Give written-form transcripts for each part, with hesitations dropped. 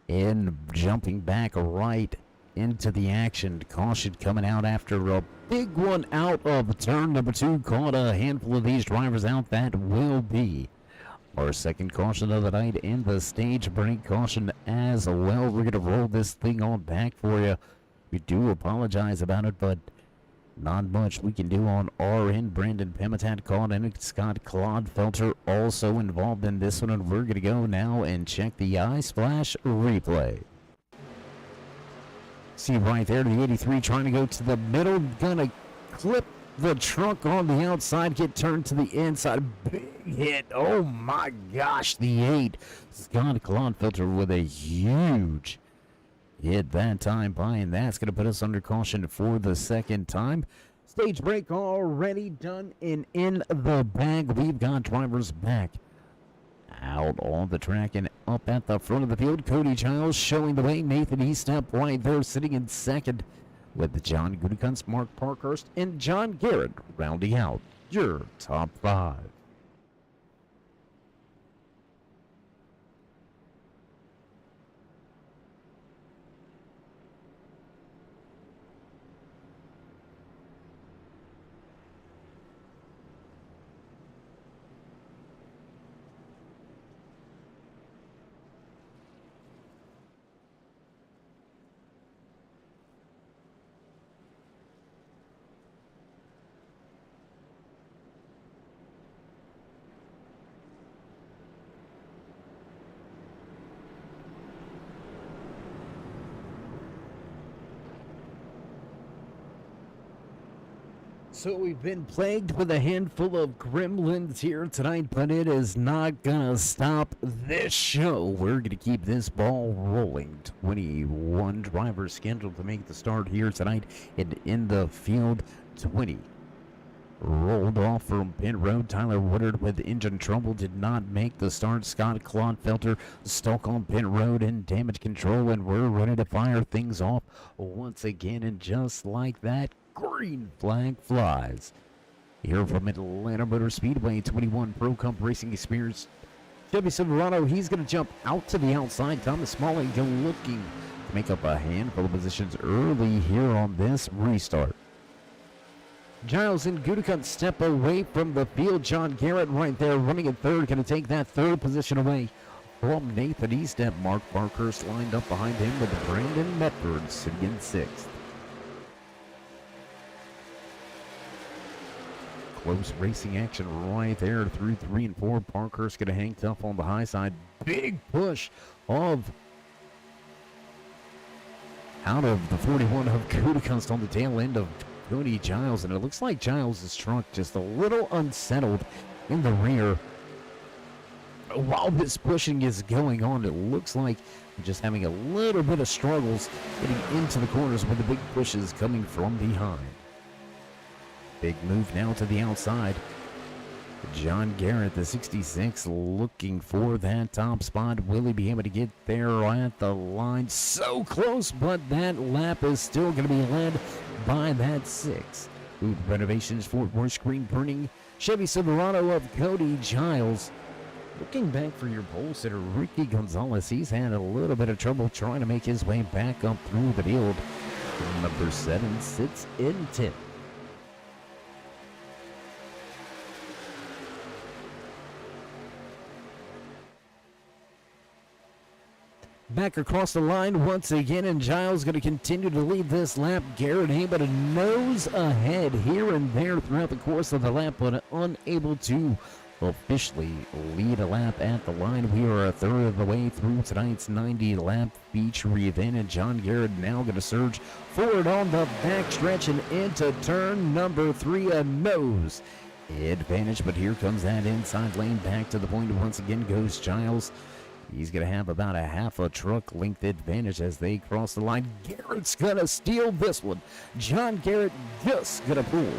And jumping back right into the action. Caution coming out after a big one out of turn number 2. Caught a handful of these drivers out. That will be our second caution of the night in the stage break caution as well. We're going to roll this thing on back for you. We do apologize about it, but not much we can do on our end. Brandon Pemitat caught in it. Scott Clodfelter also involved in this one, and we're going to go now and check the eye splash replay. See right there, the 83 trying to go to the middle, gonna clip the trunk on the outside, get turned to the inside. Big hit. Oh my gosh, the 8. Scott Clodfelter with a huge hit that time by, and that's going to put us under caution for the second time. Stage break already done and in the bag. We've got drivers back out on the track and up at the front of the field. Cody Giles showing the way. Nathan Eastep right there sitting in second with John Gutekunst, Mark Parkhurst, and John Garrett rounding out your top 5. So we've been plagued with a handful of gremlins here tonight, but it is not gonna stop this show. We're gonna keep this ball rolling. 21 drivers scheduled to make the start here tonight, and in the field, 20 rolled off from pit road. Tyler Woodard with engine trouble did not make the start. Scott Clodfelter stuck on pit road in damage control, and we're ready to fire things off once again. And just like that, green flag flies. Here from Atlanta Motor Speedway, 21 Pro Cup Racing Experience Chevy Silverado. He's going to jump out to the outside. Thomas Smalley looking to make up a handful of positions early here on this restart. Giles and Gutekunst step away from the field. John Garrett right there running at third, going to take that third position away from Nathan Eastep. Mark Parkhurst lined up behind him with Brandon Medford sitting in sixth. Close racing action right there through 3 and 4. Parkhurst going to hang tough on the high side. Big push out of the 41 of Gutekunst on the tail end of Cody Giles, and it looks like Giles' truck just a little unsettled in the rear. While this pushing is going on, it looks like just having a little bit of struggles getting into the corners with the big pushes coming from behind. Big move now to the outside. John Garrett, the 66, looking for that top spot. Will he be able to get there at the line? So close, but that lap is still going to be led by that 6. Food Renovations Fort Worth screen printing Chevy Silverado of Cody Giles. Looking back for your pole sitter, Ricky Gonzalez. He's had a little bit of trouble trying to make his way back up through the field. Number 7 sits in 10th. Back across the line once again, and Giles going to continue to lead this lap. Garrett able to nose ahead here and there throughout the course of the lap, but unable to officially lead a lap at the line. We are a third of the way through tonight's 90-lap feature event, and John Garrett now going to surge forward on the backstretch and into turn number 3, a nose advantage. But here comes that inside lane back to the point. Once again goes Giles. He's going to have about a half a truck length advantage as they cross the line. Garrett's going to steal this one. John Garrett just going to pull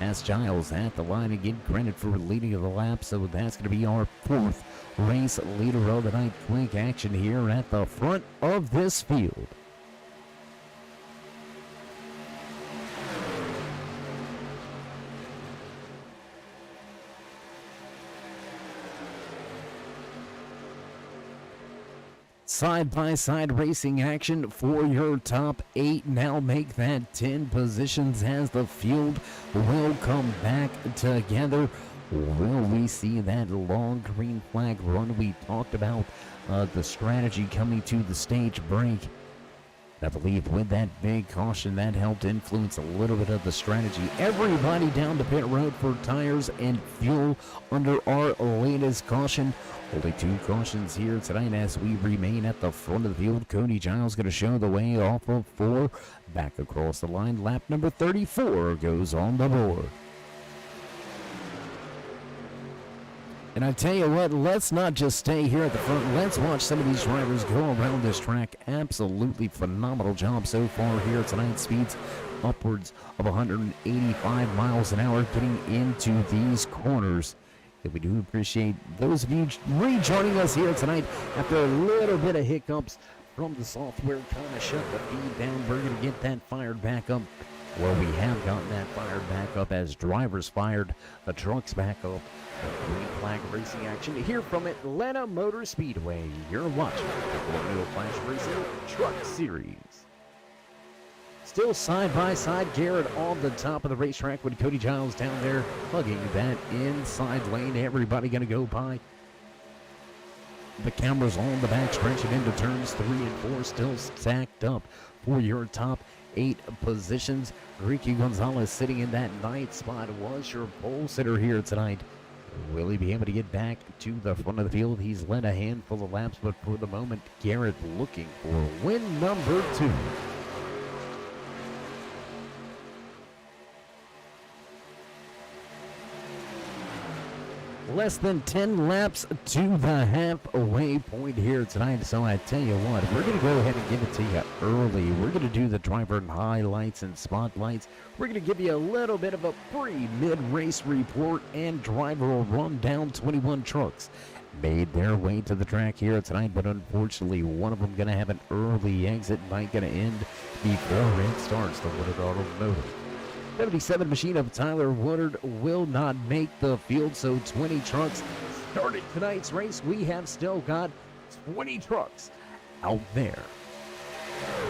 as Giles at the line again. Credit for leading of the lap, so that's going to be our 4th race leader of the night. Quick action here at the front of this field. side-by-side racing action for your top 8. Now make that 10 positions as the field will come back together. Will we see that long green flag run we talked about? The strategy coming to the stage break. I believe with that big caution, that helped influence a little bit of the strategy. Everybody down to pit road for tires and fuel under our latest caution. Only 2 cautions here tonight as we remain at the front of the field. Cody Giles going to show the way off of 4. Back across the line, lap number 34 goes on the board. And I tell you what, let's not just stay here at the front. Let's watch some of these drivers go around this track. Absolutely phenomenal job so far here tonight. Speeds upwards of 185 miles an hour getting into these corners. And we do appreciate those of you rejoining us here tonight after a little bit of hiccups from the software trying to shut the feed down. We're going to get that fired back up. Well, we have gotten that fired back up as drivers fired the trucks back up. Green flag racing action here from Atlanta Motor Speedway. You're watching the Colonial Flash Racing Truck Series. Still side by side, Garrett on the top of the racetrack with Cody Giles down there hugging that inside lane. Everybody going to go by. The cameras on the back stretching into turns 3 and 4, still stacked up for your top 8 positions. Ricky Gonzalez sitting in that 9th spot was your pole sitter here tonight. Will he be able to get back to the front of the field? He's led a handful of laps, but for the moment, Garrett looking for win number 2. Less than 10 laps to the halfway point here tonight. So I tell you what, we're going to go ahead and give it to you early. We're going to do the driver highlights and spotlights. We're going to give you a little bit of a pre-mid-race report and driver rundown. 21 trucks made their way to the track here tonight, but unfortunately one of them going to have an early exit. Might going to end before it starts. The Woodard Automotive 77 machine of Tyler Woodard will not make the field, so 20 trucks started tonight's race. We have still got 20 trucks out there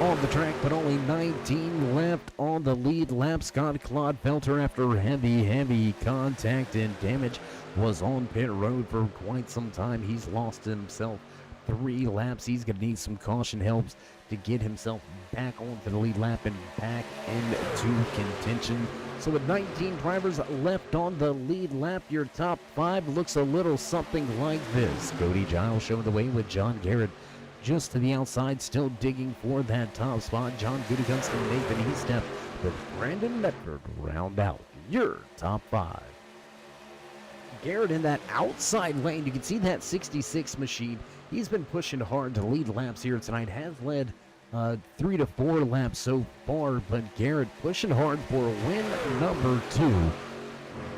on the track, but only 19 left on the lead lap. Scott Clodfelter, after heavy contact and damage, was on pit road for quite some time. He's lost himself 3 laps. He's going to need some caution helps to get himself back onto the lead lap and back into contention. So with 19 drivers left on the lead lap, your top 5 looks a little something like this. Cody Giles showing the way with John Garrett just to the outside, still digging for that top spot. John Gutekunst and Nathan Eastep with Brandon Medford round out your top 5. Garrett in that outside lane. You can see that 66 machine. He's been pushing hard to lead laps here tonight. Has led 3 to 4 laps so far, but Garrett pushing hard for win number 2.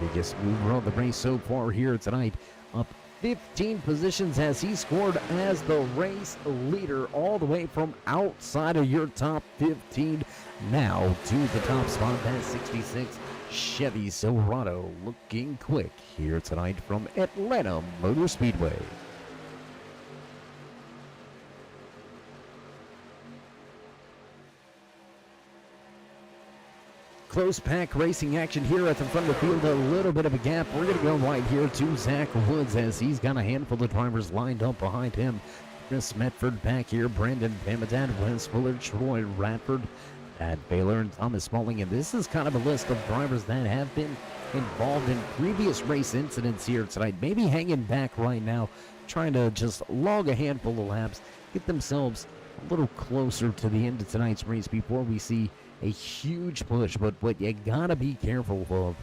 Biggest mover of the race so far here tonight. Up 15 positions as he scored as the race leader all the way from outside of your top 15. Now to the top spot, that 66 Chevy Silverado looking quick here tonight from Atlanta Motor Speedway. Close pack racing action here at the front of the field. A little bit of a gap. We're going to go right here to Zach Woods as he's got a handful of drivers lined up behind him. Chris Medford back here. Brandon Pamadad, Wes Fuller, Troy Radford, Pat Baylor, and Thomas Smalling. And this is kind of a list of drivers that have been involved in previous race incidents here tonight. Maybe hanging back right now, trying to just log a handful of laps, get themselves a little closer to the end of tonight's race before we see a huge push. But what you gotta be careful of,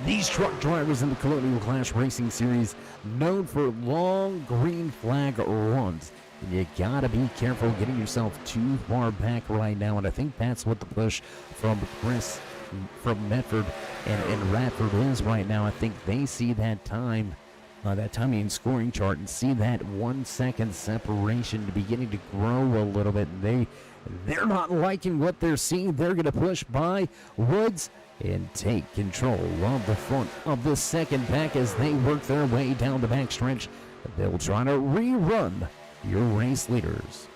these truck drivers in the Colonial Clash Racing Series, known for long green flag runs. And you gotta be careful getting yourself too far back right now, and I think that's what the push from Medford and Radford is right now. I think they see that time, that timing and scoring chart, and see that 1 second separation beginning to grow a little bit. They're not liking what they're seeing. They're going to push by Woods and take control of the front of the second pack as they work their way down the backstretch They'll try to rerun your race leaders.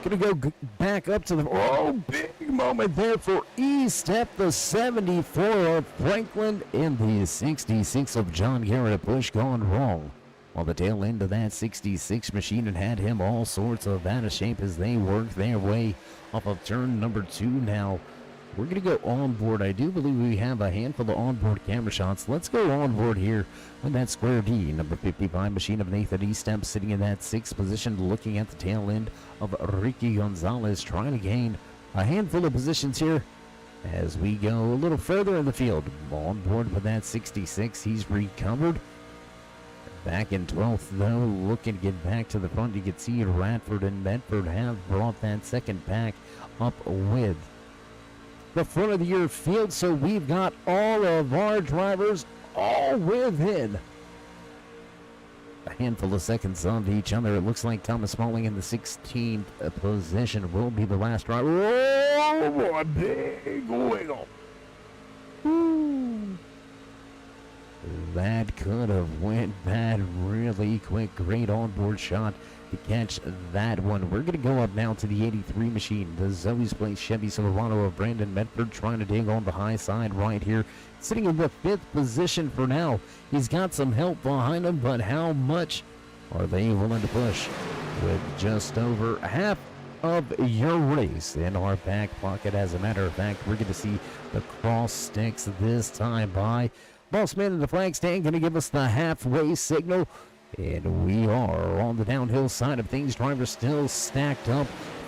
Gonna go back up to the, oh, big moment there for E-Step, the 74 of Franklin, in the 66 of John Garrett. A push gone wrong. While the tail end of that 66 machine had him all sorts of out of shape as they worked their way off of turn number 2 now. We're going to go on board. I do believe we have a handful of onboard camera shots. Let's go on board here with that Square D, number 55 machine of Nathan E-Step, sitting in that 6th position, looking at the tail end of Ricky Gonzalez, trying to gain a handful of positions here as we go a little further in the field. On board with that 66, he's recovered. Back in 12th, though, looking to get back to the front. You can see Radford and Medford have brought that second pack up with the front of the year field, so we've got all of our drivers all within a handful of seconds of each other. It looks like Thomas Smalling in the 16th position will be the last driver. Oh boy, big wiggle. Woo. That could have went bad really quick. Great onboard shot to catch that one. We're going to go up now to the 83 machine. The Zoe's Place Chevy Silverado of Brandon Medford, trying to dig on the high side right here. Sitting in the 5th position for now. He's got some help behind him, but how much are they willing to push? With just over half of your race in our back pocket. As a matter of fact, we're going to see the cross sticks this time by Boss Man in the flag stand, going to give us the halfway signal. And we are on the downhill side of things. Drivers still stacked up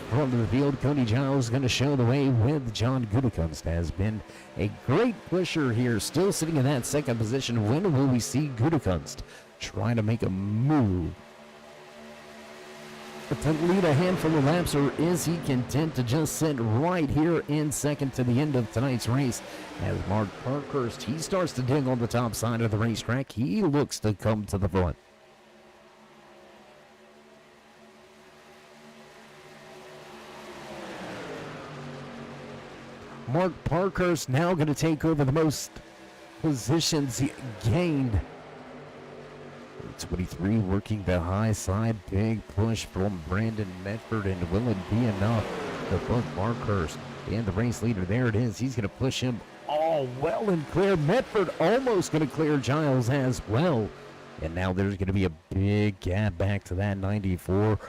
front of the field. Cody Giles going to show the way with John Gutekunst. Has been a great pusher here. Still sitting in that 2nd position. When will we see Gutekunst trying to make a move to lead a handful of laps, or is he content to just sit right here in 2nd to the end of tonight's race? As Mark Parkhurst, he starts to dig on the top side of the racetrack. He looks to come to the front. Mark Parkhurst now going to take over the most positions gained. 23 working the high side. Big push from Brandon Medford, and will it be enough to put Parkhurst and the race leader? There it is. He's going to push him all well and clear. Medford almost going to clear Giles as well. And now there's going to be a big gap back to that 94.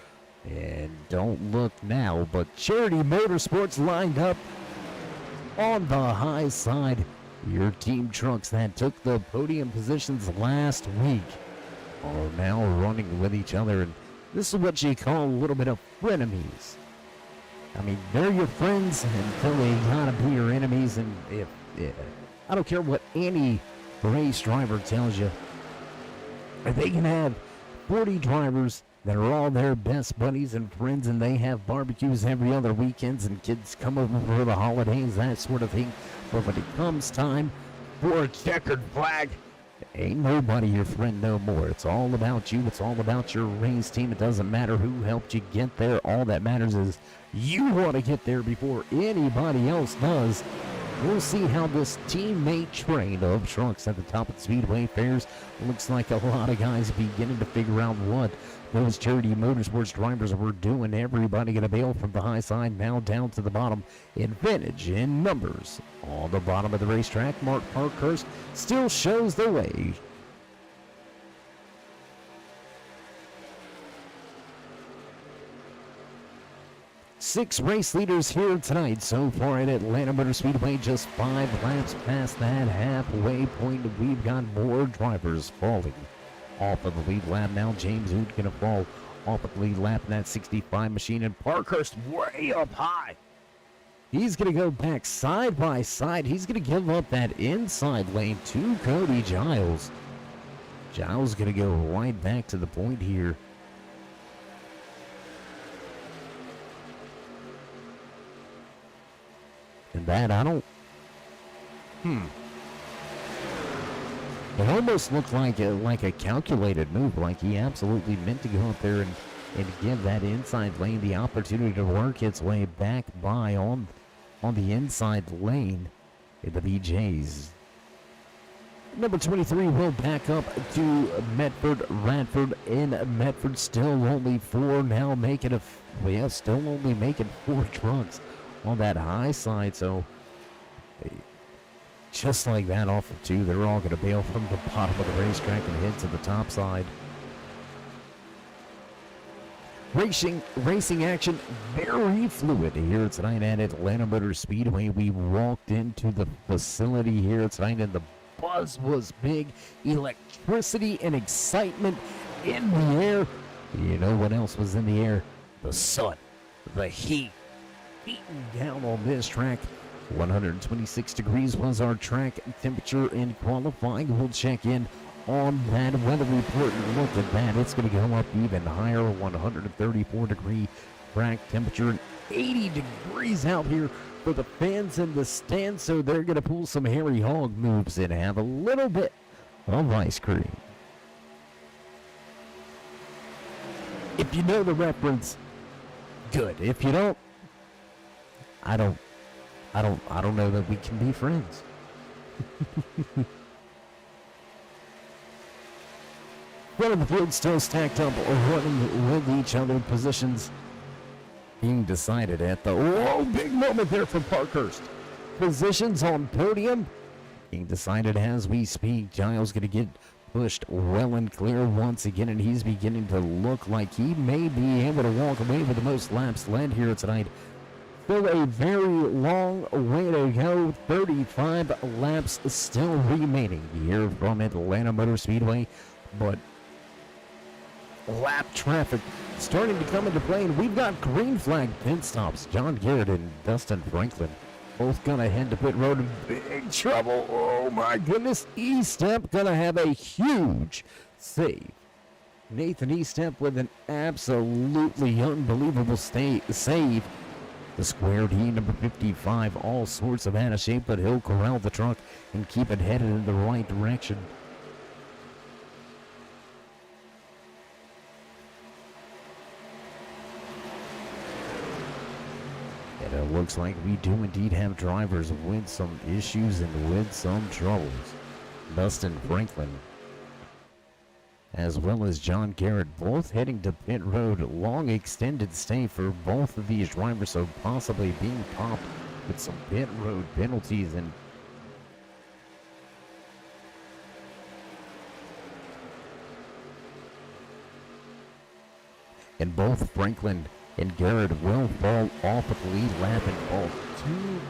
And don't look now, but Charity Motorsports lined up on the high side. Your team trucks that took the podium positions last week are now running with each other, and this is what you call a little bit of frenemies. I mean, they're your friends until they gotta be your enemies, and if I don't care what any race driver tells you, they can have 40 drivers that are all their best buddies and friends, and they have barbecues every other weekends, and kids come over for the holidays, that sort of thing. But when it comes time for a checkered flag, ain't nobody your friend no more. It's all about you. It's all about your race team. It doesn't matter who helped you get there. All that matters is you want to get there before anybody else does. We'll see how this teammate train of trucks at the top of the Speedway fares. Looks like a lot of guys beginning to figure out what those Charity Motorsports drivers were doing. Everybody going to bail from the high side now down to the bottom. Advantage in numbers on the bottom of the racetrack. Mark Parkhurst still shows the way. Six race leaders here tonight so far at Atlanta Motor Speedway. Just 5 laps past that halfway point. We've got more drivers falling off of the lead lap now. James Hood going to fall off of the lead lap in that 65 machine, and Parkhurst way up high. He's going to go back side by side. He's going to give up that inside lane to Cody Giles. Giles going to go right back to the point here. And that, I don't... It almost looked like a calculated move, like he absolutely meant to go up there and give that inside lane the opportunity to work its way back by on on the inside lane in the BJs. Number 23 will back up to Medford. Radford in Medford, still only four now, making still only making four trucks on that high side. So just like that off of two, they're all going to bail from the bottom of the racetrack and head to the top side. Racing action very fluid here tonight at Atlanta Motor Speedway. We walked into the facility here tonight and the buzz was big. Electricity and excitement in the air. You know what else was in the air? The sun, the heat beating down on this track. 126 degrees was our track temperature in qualifying. We'll check in on that weather report and look at that. It's going to go up even higher. 134 degree track temperature and 80 degrees out here for the fans in the stands. So they're going to pull some hairy hog moves and have a little bit of ice cream. If you know the reference, good. If you don't, I don't know that we can be friends. Front of the field still stacked up or running with each other. Positions being decided at the big moment there from Parkhurst. Positions on podium being decided as we speak. Giles going to get pushed well and clear once again, and he's beginning to look like he may be able to walk away with the most laps led here tonight. Still a very long way to go. 35 laps still remaining here from Atlanta Motor Speedway, but lap traffic starting to come into play, and we've got green flag pit stops. John Garrett and Dustin Franklin both gonna head to pit road in big trouble. Oh my goodness. E-Step gonna have a huge save. Nathan E-Step with an absolutely unbelievable save. The square D, number 55, all sorts of out of shape, but he'll corral the truck and keep it headed in the right direction. And it looks like we do indeed have drivers with some issues and with some troubles. Dustin Franklin, as well as John Garrett, both heading to pit road. Long extended stay for both of these drivers, so possibly being popped with some pit road penalties. And both Franklin and Garrett will fall off at the lead lap and fall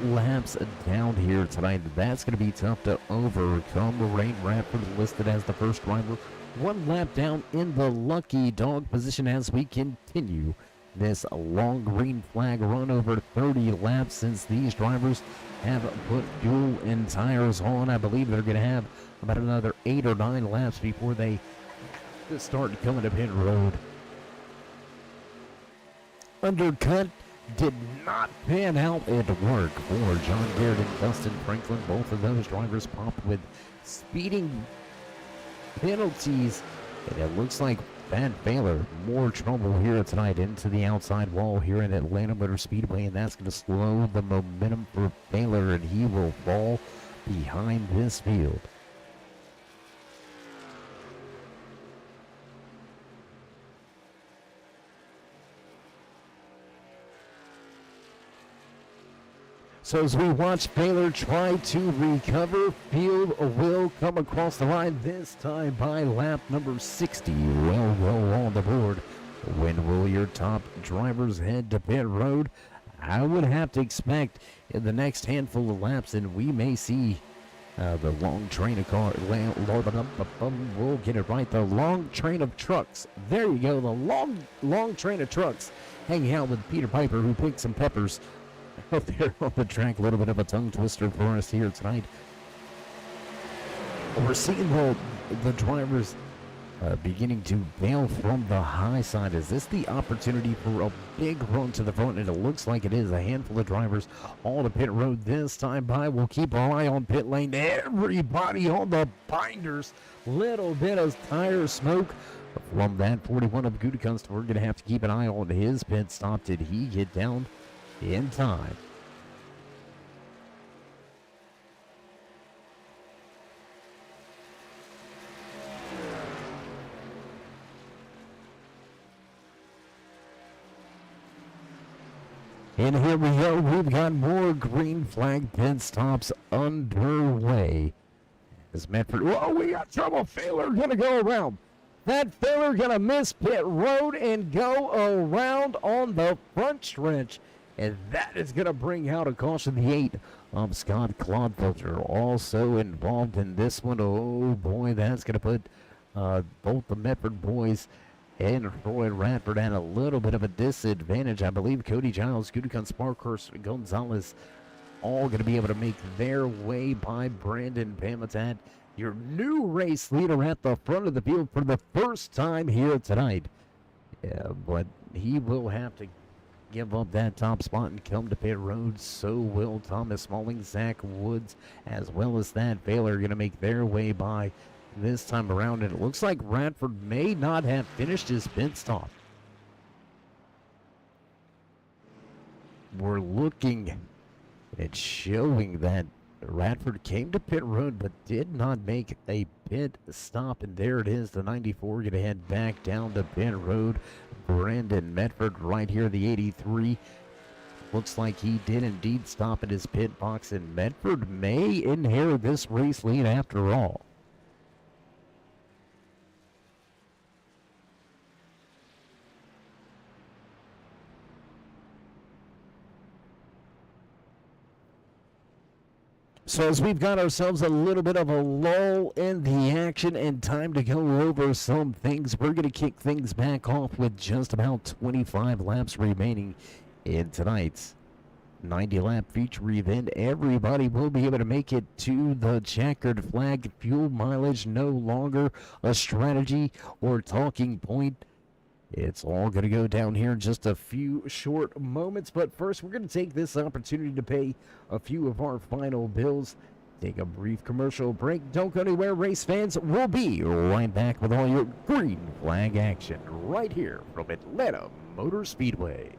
2 laps down here tonight. That's going to be tough to overcome. Ray Radford listed as the first driver, 1 lap down in the lucky dog position as we continue this long green flag run. Over 30 laps since these drivers have put fuel and tires on. I believe they're going to have about another 8 or 9 laps before they start coming to pit road. Undercut did not pan out at work for John Garrett and Dustin Franklin. Both of those drivers popped with speeding penalties, and it looks like Van Baylor more trouble here tonight into the outside wall here in Atlanta Motor Speedway, and that's going to slow the momentum for Baylor, and he will fall behind this field. So as we watch Baylor try to recover, field will come across the line, this time by lap number 60. Well on the board. When will your top drivers head to pit road? I would have to expect in the next handful of laps, and we may see the long train of cars. We'll get it right. The long train of trucks. There you go. The long train of trucks hanging out with Peter Piper, who picked some peppers out there on the track. A little bit of a tongue twister for us here tonight. We're seeing the drivers beginning to bail from the high side. Is this the opportunity for a big run to the front? And it looks like it is. A handful of drivers all to pit road this time by. We'll keep our eye on pit lane. Everybody on the binders. Little bit of tire smoke from that 41 of Gutekunst. We're going to have to keep an eye on his pit stop. Did he get down in time? And here we go. We've got more green flag pit stops underway. As Medford, whoa, we got trouble. Failer gonna go around. That Failer gonna miss pit road and go around on the front stretch. And that is gonna bring out a caution. The 8 of Scott Clodfelter also involved in this one. Oh boy, that's gonna put both the Medford boys and Roy Radford at a little bit of a disadvantage. I believe Cody Giles, Gudican Sparkhurst, Gonzalez all going to be able to make their way by Brandon Pamitat, your new race leader at the front of the field for the first time here tonight. Yeah, but he will have to give up that top spot and come to pit road. So will Thomas Smalling, Zach Woods, as well as that Baylor going to make their way by this time around, and it looks like Radford may not have finished his pit stop. We're looking at showing that Radford came to pit road but did not make a pit stop, and there it is. The 94 going to head back down to pit road. Brandon Medford right here, the 83. Looks like he did indeed stop at his pit box, and Medford may inherit this race lead after all. So as we've got ourselves a little bit of a lull in the action and time to go over some things, we're going to kick things back off with just about 25 laps remaining in tonight's 90-lap feature event. Everybody will be able to make it to the checkered flag. Fuel mileage no longer a strategy or talking point. It's all going to go down here in just a few short moments. But first, we're going to take this opportunity to pay a few of our final bills. Take a brief commercial break. Don't go anywhere, race fans. We'll be right back with all your green flag action right here from Atlanta Motor Speedway.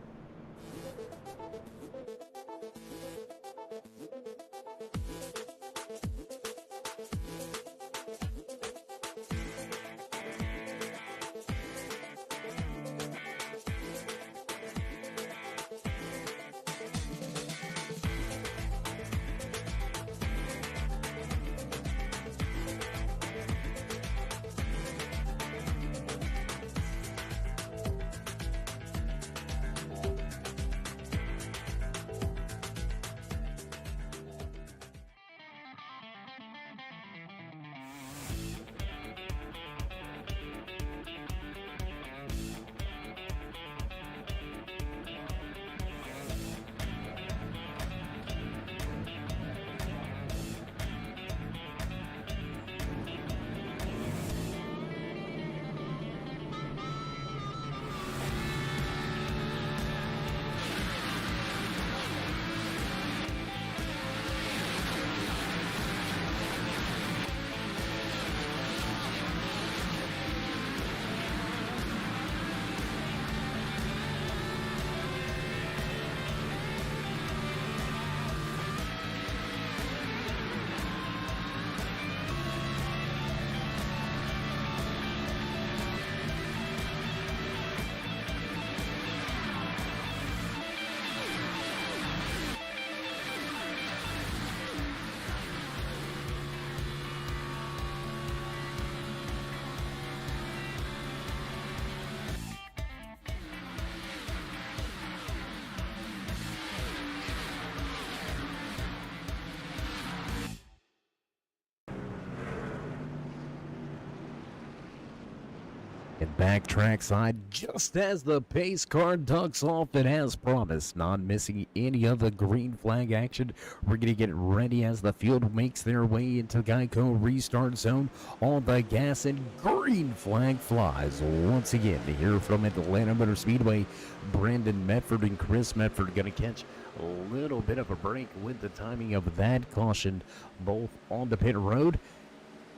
And back trackside, just as the pace car ducks off it as promised, not missing any of the green flag action. We're going to get ready as the field makes their way into Geico restart zone. All the gas and green flag flies once again here from Atlanta Motor Speedway. Brandon Medford and Chris Medford going to catch a little bit of a break with the timing of that caution, both on the pit road.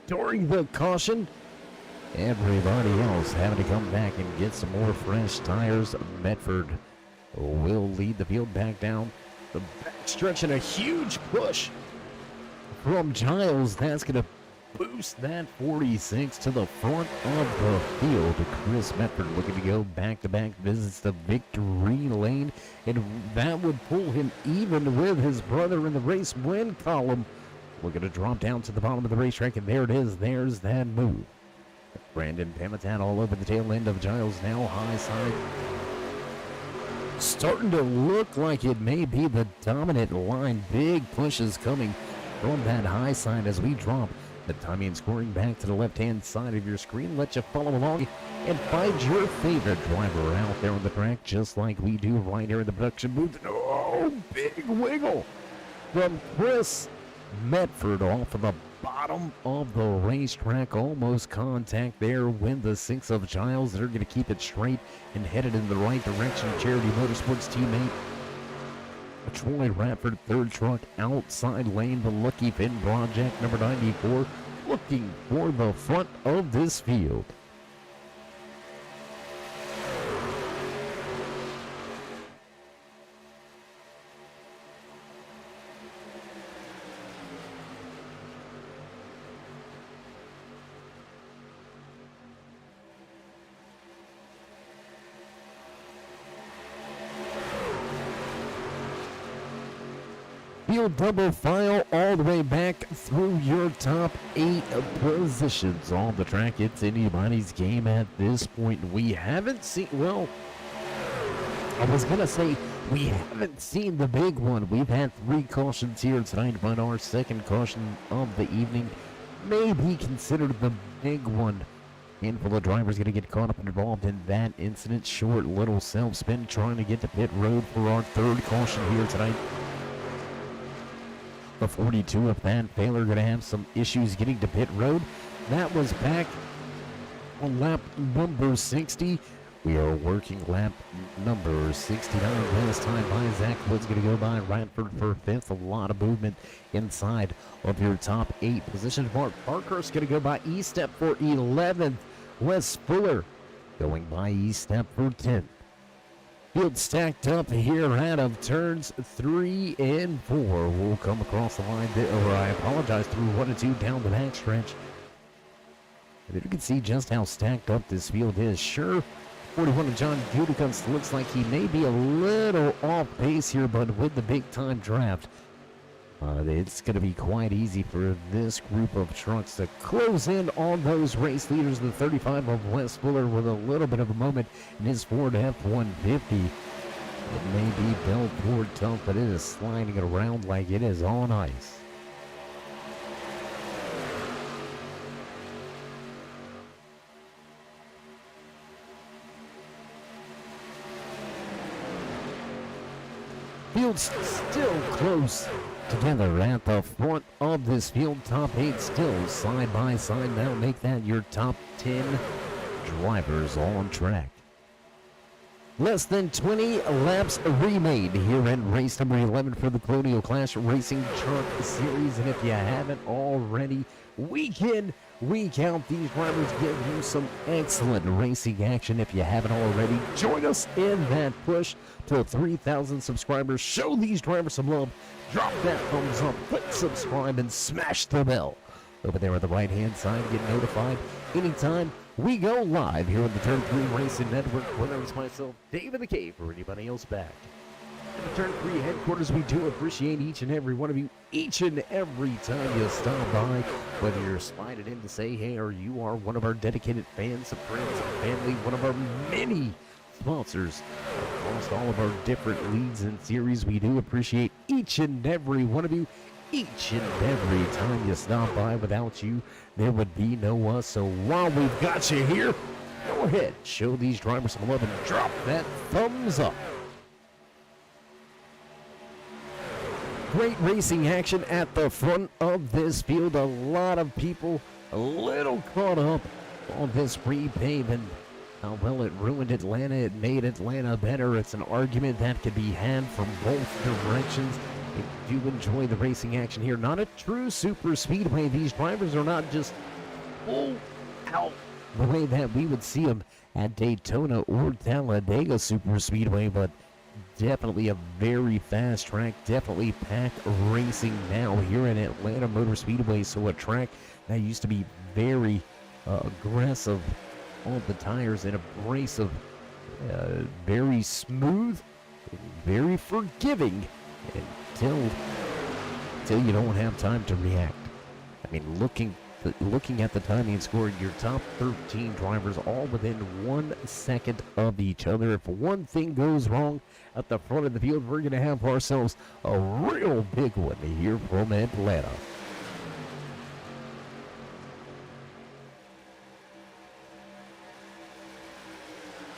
During the caution, everybody else having to come back and get some more fresh tires. Medford will lead the field back down the back stretch, and a huge push from Giles. That's going to boost that 46 to the front of the field. Chris Medford looking to go back-to-back visits to victory lane, and that would pull him even with his brother in the race win column. Looking to drop down to the bottom of the racetrack, and there it is. There's that move. Brandon Pamitat all over the tail end of Giles, now high side. Starting to look like it may be the dominant line. Big pushes coming from that high side as we drop the timing and scoring back to the left-hand side of your screen. Let you follow along and find your favorite driver out there on the track, just like we do right here in the production booth. Oh, big wiggle from Chris Medford off of the bottom of the racetrack. Almost contact there with the 6 of Giles. They're going to keep it straight and headed in the right direction. Charity Motorsports teammate Troy Radford, third truck outside lane. The Lucky Finn Project, number 94, looking for the front of this field. Field double file all the way back through your top 8 positions on the track. It's anybody's game at this point. We haven't seen, well, I was going to say we haven't seen the big one. We've had 3 cautions here tonight, but our second caution of the evening may be considered the big one. Handful of drivers going to get caught up and involved in that incident. Short little self-spin trying to get to pit road for our third caution here tonight. The 42 of Van Baylor going to have some issues getting to pit road. That was back on lap number 60. We are working lap number 69. Last time by Zach Woods going to go by Radford for 5th. A lot of movement inside of your top 8 positions. Mark Parkhurst going to go by E-Step for 11th. Wes Fuller going by E-Step for 10th. Field stacked up here out of turns 3 and 4. We'll come across the line, or I apologize, through 1 and 2 down the backstretch. You can see just how stacked up this field is. Sure, 41 of John Gutekunst looks like he may be a little off pace here, but with the big time draft, it's going to be quite easy for this group of trucks to close in on those race leaders. The 35 of Wes Fuller with a little bit of a moment in his Ford F-150. It may be Bell Ford tough, but it is sliding around like it is on ice. Field's still close together at the front of this field. Top 8 still side by side. That'll make that your top 10 drivers on track. Less than 20 laps remade here in race number 11 for the Colonial Clash Racing Truck Series. And if you haven't already, week in, week out, these drivers give you some excellent racing action. If you haven't already, join us in that push to 3,000 subscribers. Show these drivers some love. Drop that thumbs up, click subscribe, and smash the bell. Over there on the right-hand side, get notified anytime we go live here on the Turn 3 Racing Network. Whether it's myself, David the Cave, or anybody else back. At the Turn 3 headquarters, we do appreciate each and every one of you, each and every time you stop by. Whether you're sliding in to say hey, or you are one of our dedicated fans, friends, and family, one of our many sponsors across all of our different leagues and series. We do appreciate each and every one of you, each and every time you stop by. Without you, there would be no us. So while we've got you here, go ahead, show these drivers some love and drop that thumbs up. Great racing action at the front of this field. A lot of people a little caught up on this repave and how well it ruined Atlanta. It made Atlanta better. It's an argument that could be had from both directions. If you enjoy the racing action here, not a true super speedway. These drivers are not just full out the way that we would see them at Daytona or Talladega super speedway, but Definitely a very fast track, definitely pack racing now here in Atlanta Motor Speedway. So a track that used to be very aggressive on the tires and abrasive, very smooth, very forgiving until you don't have time to react. I mean, looking at the timing and score, your top 13 drivers all within 1 second of each other. If one thing goes wrong at the front of the field, we're going to have ourselves a real big one here from Atlanta.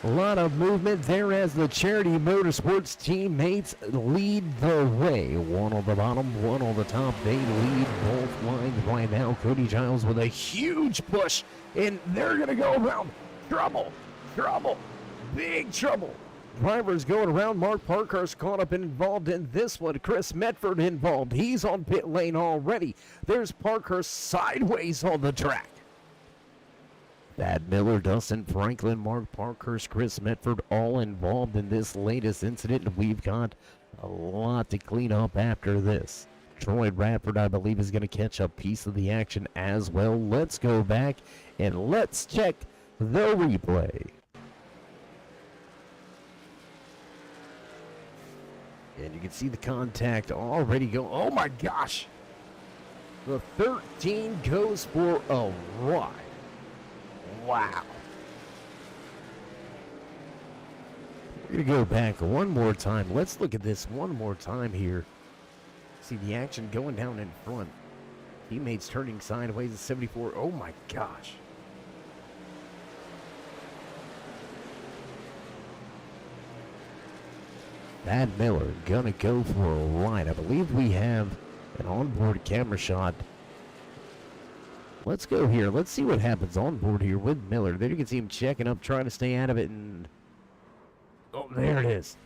A lot of movement there as the Charity Motorsports teammates lead the way. One on the bottom, one on the top. They lead both lines right now. Cody Giles with a huge push, and they're going to go around. Trouble, big trouble. Drivers going around. Mark Parkhurst caught up and involved in this one. Chris Medford involved. He's on pit lane already. There's Parkhurst sideways on the track. Thad Miller, Dustin Franklin, Mark Parkhurst, Chris Medford, all involved in this latest incident. And we've got a lot to clean up after this. Troy Radford, I believe, is going to catch a piece of the action as well. Let's go back and let's check the replay. And you can see the contact already go. Oh my gosh! The 13 goes for a ride. Wow. We're going to go back one more time. Let's look at this one more time here. See the action going down in front. Teammates turning sideways at 74. Oh my gosh. Thad Miller gonna go for a ride. I believe we have an onboard camera shot. Let's go here. Let's see what happens on board here with Miller. There you can see him checking up, trying to stay out of it, and oh, there it is.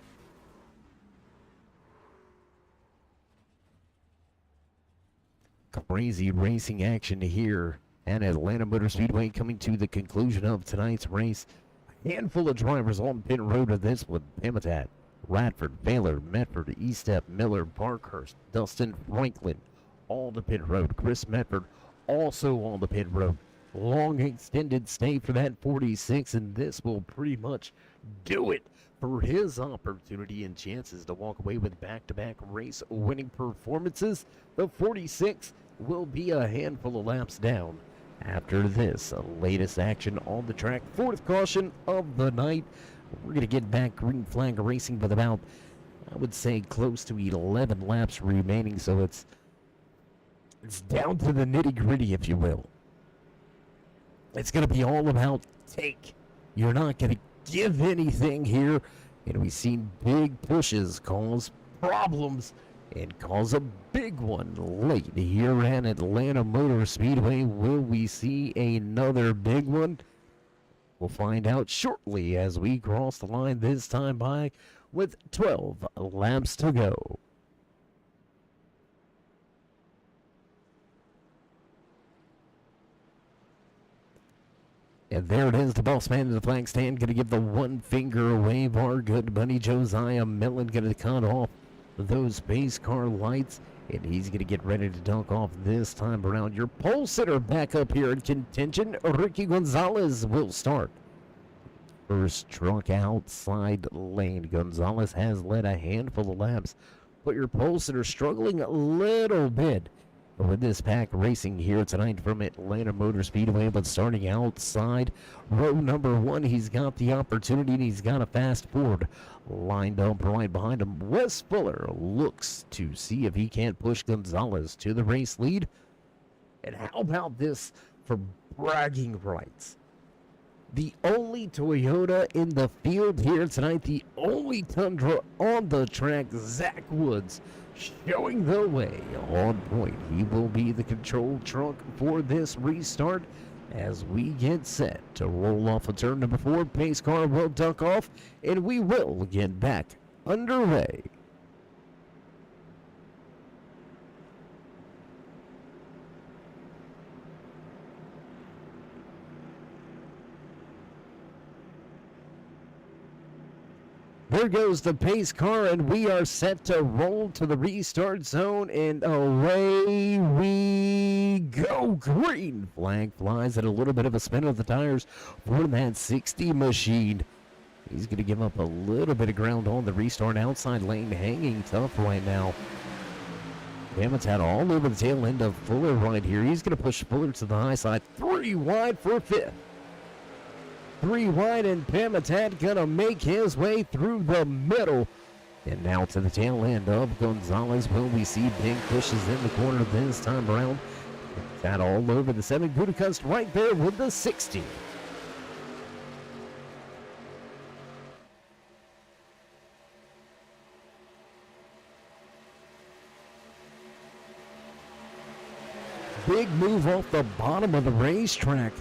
Crazy racing action here at Atlanta Motor Speedway, coming to the conclusion of tonight's race. A handful of drivers on pit road of this one. Pimitat, Radford, Baylor, Medford, Estep, Miller, Parkhurst, Dustin Franklin, all to pit road. Chris Medford also on the pit road. Long extended stay for that 46, and this will pretty much do it for his opportunity and chances to walk away with back-to-back race winning performances. The 46 will be a handful of laps down after this latest action on the track. Fourth caution of the night. We're going to get back green flag racing with about, I would say, close to 11 laps remaining, so it's down to the nitty-gritty, if you will. It's going to be all about take. You're not going to give anything here. And we've seen big pushes cause problems and cause a big one late here at Atlanta Motor Speedway. Will we see another big one? We'll find out shortly as we cross the line, this time by with 12 laps to go. And there it is, the boss man in the flag stand, going to give the one finger wave. Our good buddy Josiah Millen going to cut off those pace car lights, and he's going to get ready to dunk off this time around. Your pole sitter back up here in contention. Ricky Gonzalez will start. First truck outside lane. Gonzalez has led a handful of laps, but your pole sitter struggling a little bit with this pack racing here tonight from Atlanta Motor Speedway. But starting outside row number one, he's got the opportunity and he's got a fast Ford lined up right behind him. Wes Fuller looks to see if he can't push Gonzalez to the race lead. And how about this for bragging rights? The only Toyota in the field here tonight, the only Tundra on the track, Zach Woods showing the way on point. He will be the control trunk for this restart as we get set to roll off of turn number 4. Pace car will duck off and we will get back underway. There goes the pace car, and we are set to roll to the restart zone, and away we go. Green flag flies at a little bit of a spin of the tires for that 60 machine. He's going to give up a little bit of ground on the restart. Outside lane hanging tough right now. Hammond's all over the tail end of Fuller right here. He's going to push Fuller to the high side. 3 wide for 5th. 3 wide, and Pamitat gonna make his way through the middle. And now to the tail end of Gonzalez. Will we see big pushes in the corner this time around? That all over the 7. Budakust right there with the 60. Big move off the bottom of the racetrack.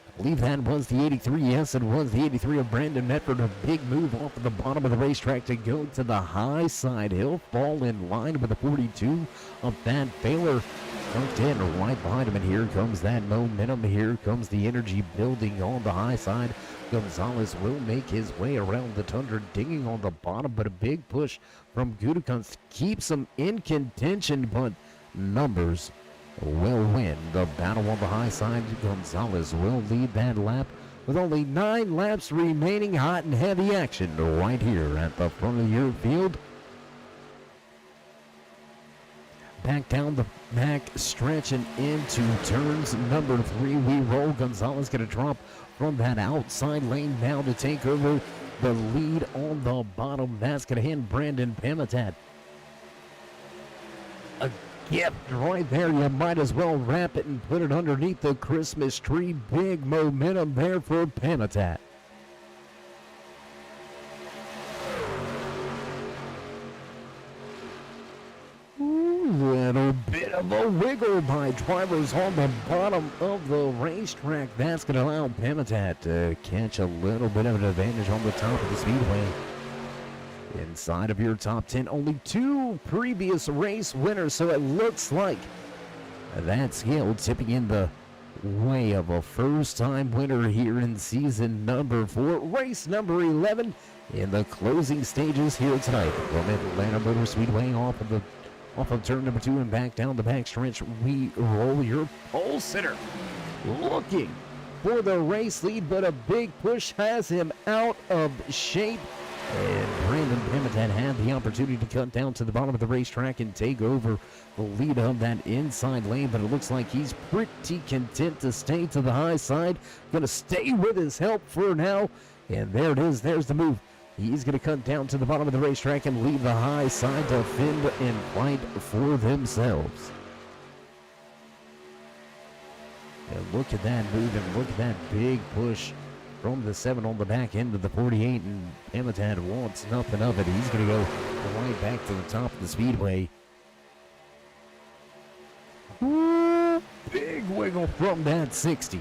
I believe that was the 83. Yes, it was the 83 of Brandon Medford. A big move off of the bottom of the racetrack to go to the high side. He'll fall in line with the 42 of Thad Baylor. Tucked in right behind him, and here comes that momentum. Here comes the energy building on the high side. Gonzalez will make his way around the tundra, digging on the bottom, but a big push from Gutekunst keeps him in contention, but numbers will win the battle on the high side. Gonzalez will lead that lap with only 9 laps remaining. Hot and heavy action right here at the front of your field. Back down the back stretch and into turns number 3 we roll. Gonzalez going to drop from that outside lane now to take over the lead on the bottom. That's going to hand Brandon Pamitat a gift right there. You might as well wrap it and put it underneath the Christmas tree. Big momentum there for Pamitat. Little bit of a wiggle by drivers on the bottom of the racetrack. That's going to allow Pamitat to catch a little bit of an advantage on the top of the speedway. Inside of your top 10, only 2 previous race winners, so it looks like that scale tipping in the way of a first-time winner here in season number 4, race number 11 in the closing stages here tonight from Atlanta Motor Speedway. Off of turn number 2 and back down the back stretch, we roll. Your pole sitter looking for the race lead, but a big push has him out of shape. And Brandon Pamitat had the opportunity to cut down to the bottom of the racetrack and take over the lead of that inside lane, but it looks like he's pretty content to stay to the high side. Going to stay with his help for now, and there it is. There's the move. He's going to cut down to the bottom of the racetrack and leave the high side to fend and fight for themselves. And look at that move, and look at that big push from the 7 on the back end of the 48, and Pamitat wants nothing of it. He's going to go right back to the top of the speedway. Ooh, big wiggle from that 60.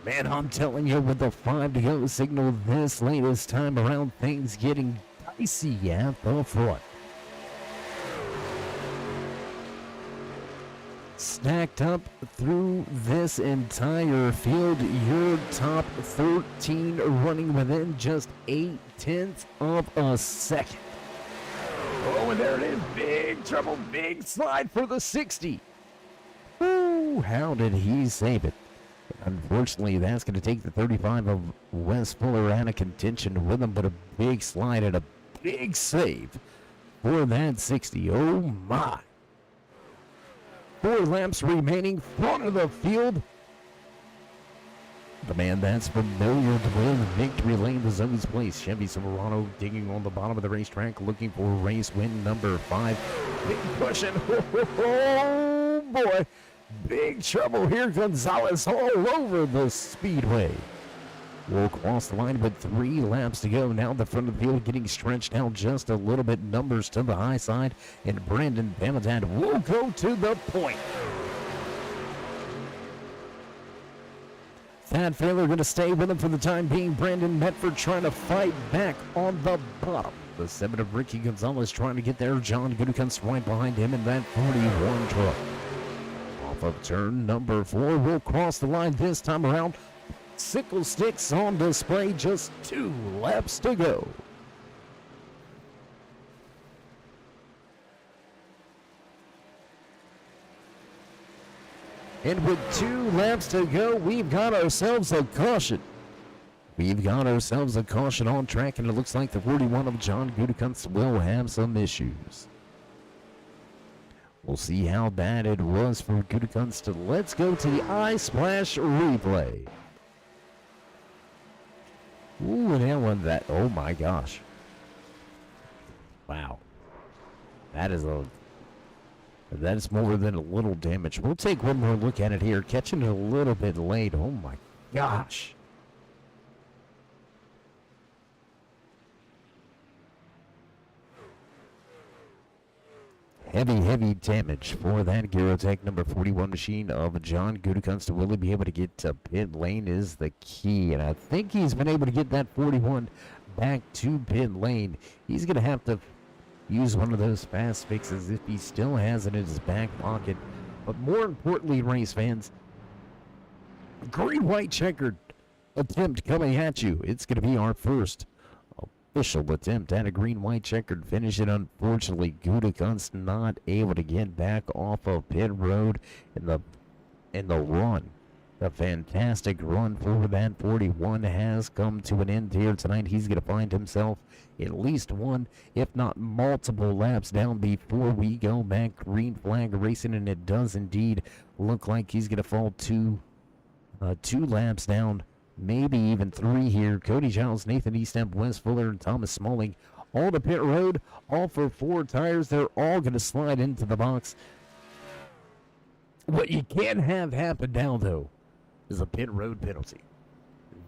Man, I'm telling you, with the 5 to go signal this latest time around, things getting dicey at the front. Stacked up through this entire field, your top 13 running within just 0.8 of a second. Oh, and there it is. Big trouble, big slide for the 60. Ooh, how did he save it? Unfortunately, that's going to take the 35 of Wes Fuller out of contention with him, but a big slide and a big save for that 60. Oh, my. 4 laps remaining, front of the field. The man that's familiar with victory lane, the Zoe's Place. Chevy Silverado digging on the bottom of the racetrack, looking for race win number 5. Big pushing. Oh, boy. Big trouble here. Gonzalez all over the speedway. We'll cross the line with 3 laps to go. Now the front of the field getting stretched out just a little bit. Numbers to the high side. And Brandon Pamitat will go to the point. Thad Baylor going to stay with him for the time being. Brandon Medford trying to fight back on the bottom. The 7 of Ricky Gonzalez trying to get there. John Gutekunst right behind him in that 41 truck. Off of turn number 4, we'll cross the line this time around. Sickle sticks on display, just 2 laps to go. And with 2 laps to go, we've got ourselves a caution. We've got ourselves a caution on track, and it looks like the 41 of John Gutekunst will have some issues. We'll see how bad it was for Gutekunst. Let's go to the eye splash replay. Ooh, and that one, oh my gosh. Wow. That is more than a little damage. We'll take one more look at it here. Catching it a little bit late. Oh my gosh. Heavy damage for that Garotech number 41 machine of John Gutekunst. Will he be able to get to pit lane is the key. And I think he's been able to get that 41 back to pit lane. He's going to have to use one of those fast fixes if he still has it in his back pocket. But more importantly, race fans, green-white checkered attempt coming at you. It's going to be our first official attempt at a green-white checkered finish, and unfortunately, Gutekunst not able to get back off of pit road in the run. The fantastic run for that 41 has come to an end here tonight. He's going to find himself at least one, if not multiple laps down before we go back green flag racing, and it does indeed look like he's going to fall two laps down. Maybe even 3 here. Cody Giles, Nathan Eastemp, Wes Fuller, and Thomas Smalling all to pit road, all for 4 tires. They're all going to slide into the box. What you can't have happen now, though, is a pit road penalty.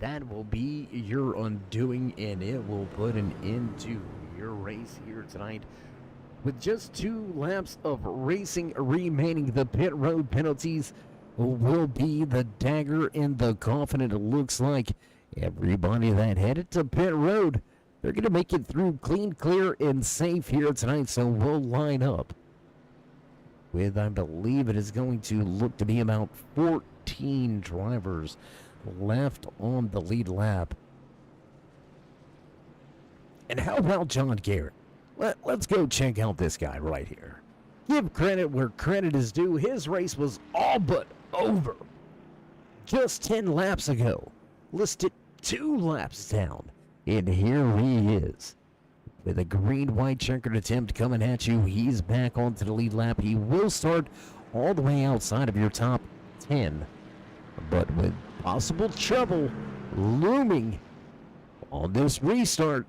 That will be your undoing, and it will put an end to your race here tonight. With just 2 laps of racing remaining, the pit road penalties will be the dagger in the coffin. And it looks like everybody that headed to pit road, they're going to make it through clean, clear, and safe here tonight. So we'll line up with, I believe it is going to look to be about 14 drivers left on the lead lap. And how about John Garrett? Let's go check out this guy right here. Give credit where credit is due. His race was all but over just 10 laps ago. Listed 2 laps down. And here he is with a green-white checkered attempt coming at you. He's back onto the lead lap. He will start all the way outside of your top 10. But with possible trouble looming on this restart,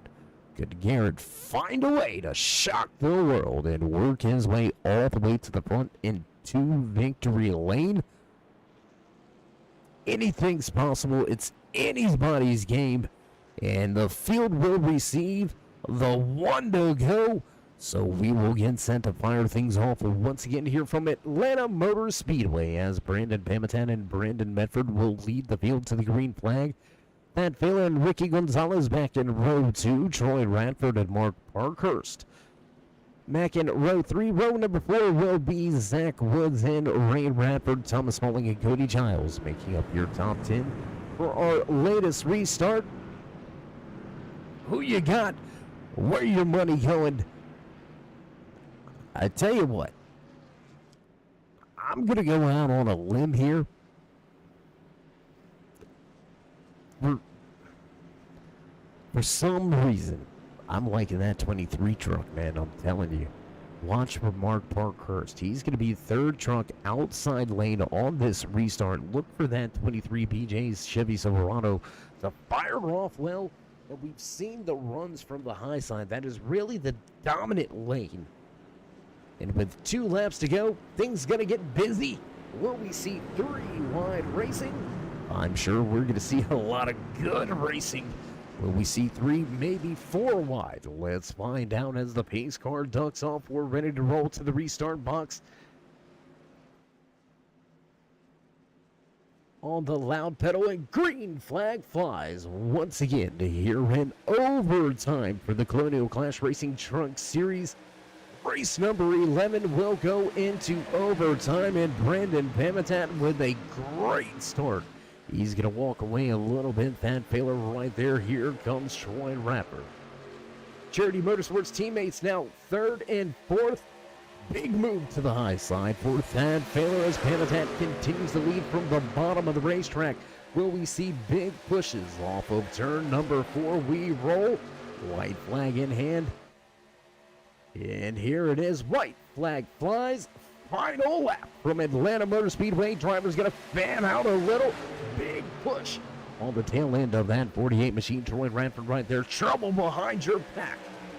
could Garrett find a way to shock the world and work his way all the way to the front into victory lane? Anything's possible. It's anybody's game. And the field will receive the 1 to go. So we will get set to fire things off once again here from Atlanta Motor Speedway, as Brandon Pamitan and Brandon Medford will lead the field to the green flag. Matt Phelan and Ricky Gonzalez back in row 2. Troy Radford and Mark Parkhurst back in row 3. Row number 4 will be Zach Woods and Ray Radford, Thomas Smalling, and Cody Giles making up your top 10 for our latest restart. Who you got? Where your money going? I tell you what, I'm going to go out on a limb here. For some reason, I'm liking that 23 truck, man. I'm telling you. Watch for Mark Parkhurst. He's going to be 3rd truck outside lane on this restart. Look for that 23 BJ's Chevy Silverado to fire off well. And we've seen the runs from the high side. That is really the dominant lane. And with 2 laps to go, things going to get busy. Will we see 3 wide racing? I'm sure we're going to see a lot of good racing. Will we see 3, maybe 4 wide? Let's find out as the pace car ducks off. We're ready to roll to the restart box. On the loud pedal, and green flag flies once again here in overtime for the Colonial Clash Racing Truck Series. Race number 11 will go into overtime, and Brandon Pamitat with a great start. He's going to walk away a little bit. That failure right there. Here comes Troy Rapper. Charity Motorsports teammates now 3rd and 4th. Big move to the high side for Thad Failer as Pamitat continues to lead from the bottom of the racetrack. Will we see big pushes off of turn number 4? We roll. White flag in hand. And here it is. White flag flies. Final lap from Atlanta Motor Speedway. Driver's going to fan out a little. Big push on the tail end of that 48 machine. Troy Radford right there. Trouble behind your pack.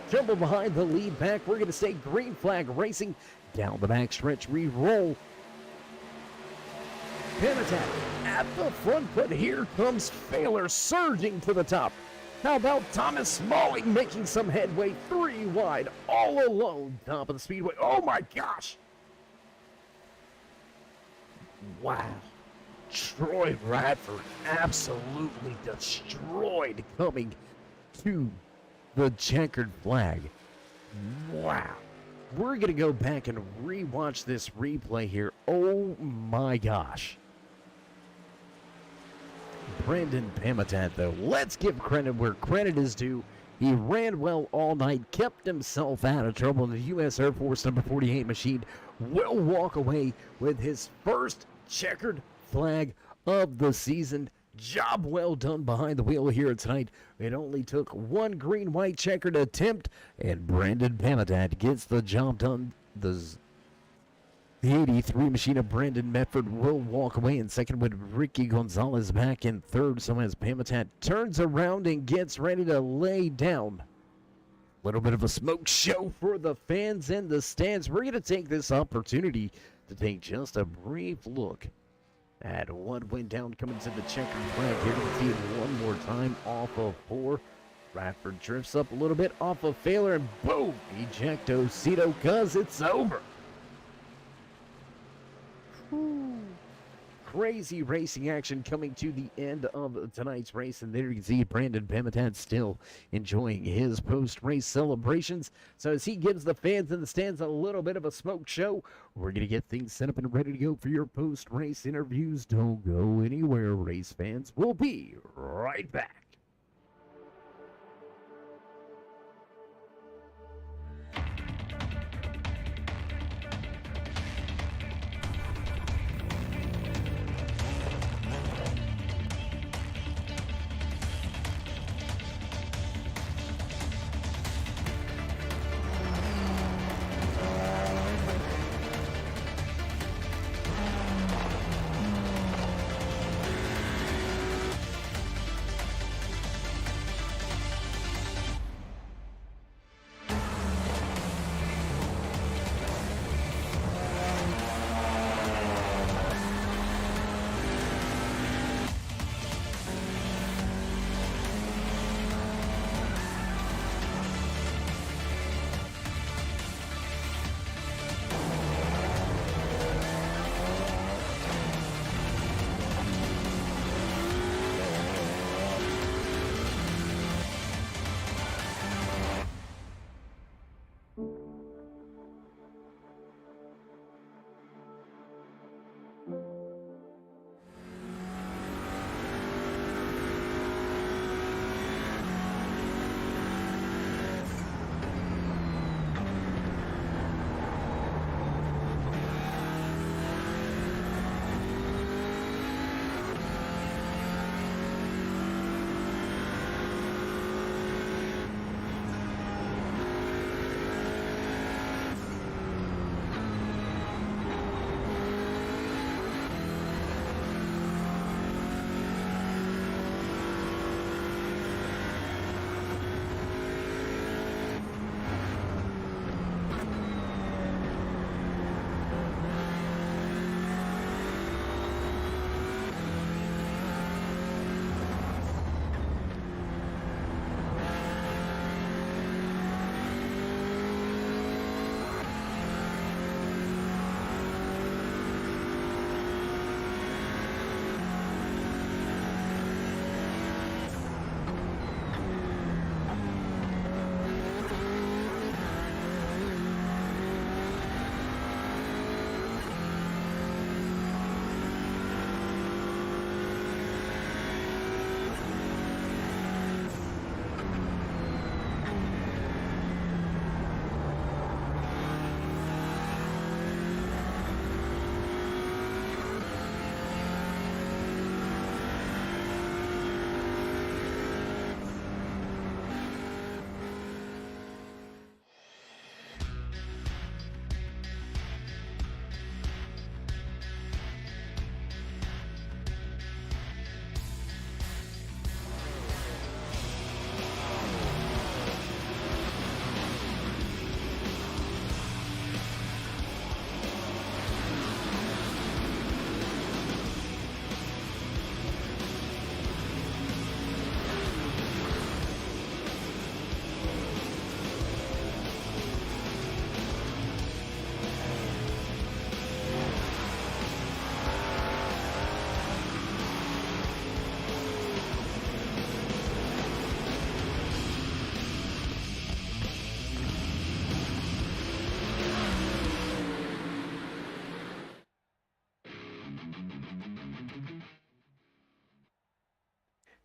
Trouble behind the lead pack. We're going to stay green flag racing down the back stretch. We roll. Pamitat at the front, but here comes Failer surging to the top. How about Thomas Smalling making some headway 3 wide, all alone, top of the speedway. Oh my gosh! Wow. Troy Radford absolutely destroyed coming to the checkered flag. Wow. We're going to go back and rewatch this replay here. Oh my gosh. Brandon Pamitat, though, let's give credit where credit is due. He ran well all night, kept himself out of trouble. The U.S. Air Force number 48 machine will walk away with his first checkered flag of the season. Job well done behind the wheel here tonight. It only took one green-white checkered attempt, and Brandon Pamitat gets the job done. The 83 machine of Brandon Medford will walk away in second with Ricky Gonzalez back in third. So as Pamitat turns around and gets ready to lay down. A little bit of a smoke show for the fans in the stands. We're going to take this opportunity to take just a brief look at what went down coming to the checkered flag. Here you can see it one more time off of 4. Radford drifts up a little bit off of Failer and boom! Ejecto Cito, cause it's over. Crazy racing action coming to the end of tonight's race, and there you can see Brandon Pamitat still enjoying his post-race celebrations. So as he gives the fans in the stands a little bit of a smoke show, we're going to get things set up and ready to go for your post-race interviews. Don't go anywhere, race fans. We'll be right back.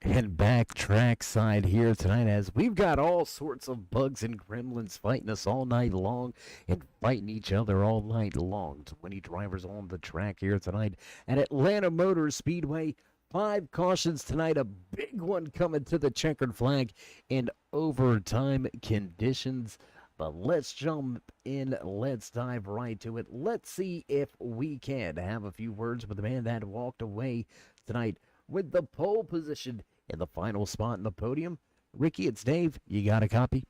And back trackside here tonight as we've got all sorts of bugs and gremlins fighting us all night long and fighting each other all night long. 20 drivers on the track here tonight at Atlanta Motor Speedway. 5 cautions tonight, a big one coming to the checkered flag in overtime conditions. But let's jump in. Let's dive right to it. Let's see if we can have a few words with the man that walked away tonight with the pole position in the final spot in the podium. Ricky, it's Dave. You got a copy?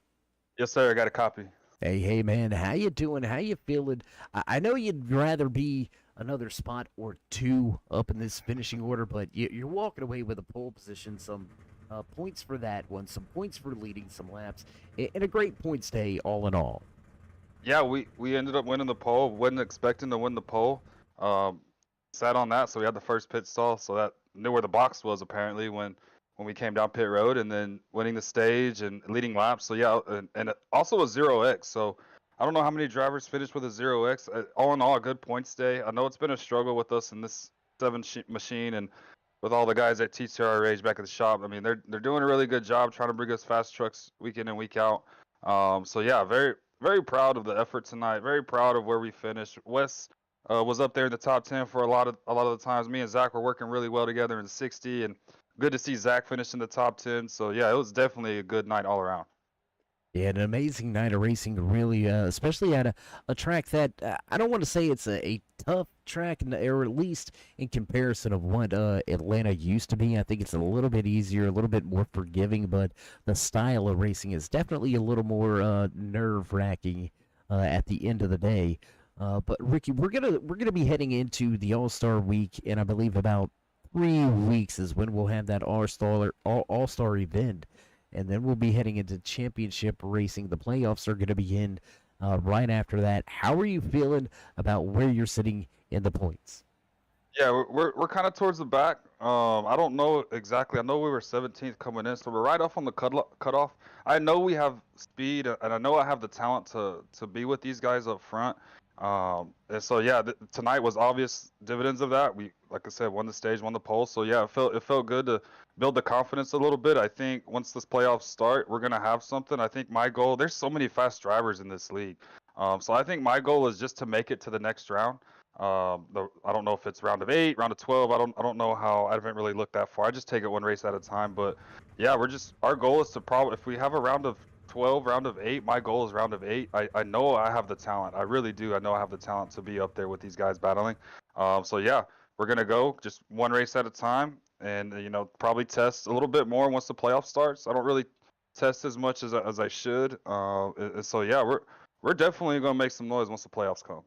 Yes, sir. I got a copy. Hey, man. How you doing? How you feeling? I know you'd rather be another spot or two up in this finishing order, but you're walking away with a pole position. Some points for that one, some points for leading some laps, and a great points day all in all. Yeah, we ended up winning the pole. Wasn't expecting to win the pole. Sat on that, so we had the first pit stall, so that knew where the box was apparently when we came down pit road, and then winning the stage and leading laps. So yeah, and also a 0x. So I don't know how many drivers finished with a 0x. All in all, a good points day. I know it's been a struggle with us in this machine and with all the guys at TTR Rage back at the shop. I mean, they're doing a really good job trying to bring us fast trucks week in and week out. So yeah, very proud of the effort tonight. Very proud of where we finished. Wes was up there in the top 10 for a lot of the times. Me and Zach were working really well together in the 60, and good to see Zach finish in the top 10. So yeah, it was definitely a good night all around. Yeah, an amazing night of racing, really, especially at a track that I don't want to say it's a tough track, or at least in comparison of what Atlanta used to be. I think it's a little bit easier, a little bit more forgiving, but the style of racing is definitely a little more nerve-wracking at the end of the day. But Ricky, we're gonna be heading into the All Star Week, and I believe about 3 weeks is when we'll have that All Star event, and then we'll be heading into championship racing. The playoffs are going to begin right after that. How are you feeling about where you're sitting in the points? Yeah, we're kind of towards the back. I don't know exactly. I know we were 17th coming in, so we're right off on the cutoff. I know we have speed, and I know I have the talent to be with these guys up front. And so yeah, tonight was obvious dividends of that. We, like I said, won the stage, won the pole. So yeah, it felt good to build the confidence a little bit. I think once this playoffs start, we're gonna have something. I think my goal. There's so many fast drivers in this league. So I think my goal is just to make it to the next round. I don't know if it's round of 8, round of 12. I don't know how. I haven't really looked that far. I just take it one race at a time. But yeah, our goal is to probably, if we have a round of 12, round of 8, my goal is round of 8. I know I have the talent. I really do. I know I have the talent to be up there with these guys battling. So yeah, we're gonna go just one race at a time, and probably test a little bit more once the playoff starts. I don't really test as much as I should. So yeah, we're definitely gonna make some noise once the playoffs come.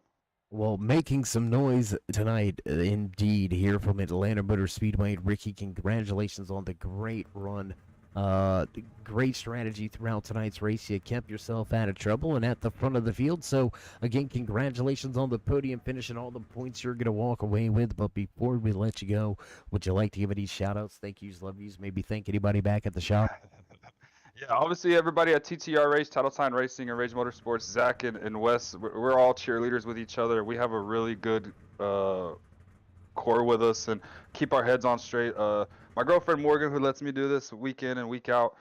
Well, making some noise tonight, indeed, here from Atlanta Motor Speedway. Ricky, congratulations on the great run. Great strategy throughout tonight's race. You kept yourself out of trouble and at the front of the field. So, again, congratulations on the podium finish and all the points you're going to walk away with. But before we let you go, would you like to give any shout outs, thank yous, love yous, maybe thank anybody back at the shop? Yeah, obviously everybody at TTR Race, Title Sign Racing, and Rage Motorsports, Zach and Wes, we're all cheerleaders with each other. We have a really good core with us and keep our heads on straight. My girlfriend Morgan, who lets me do this week in and week out,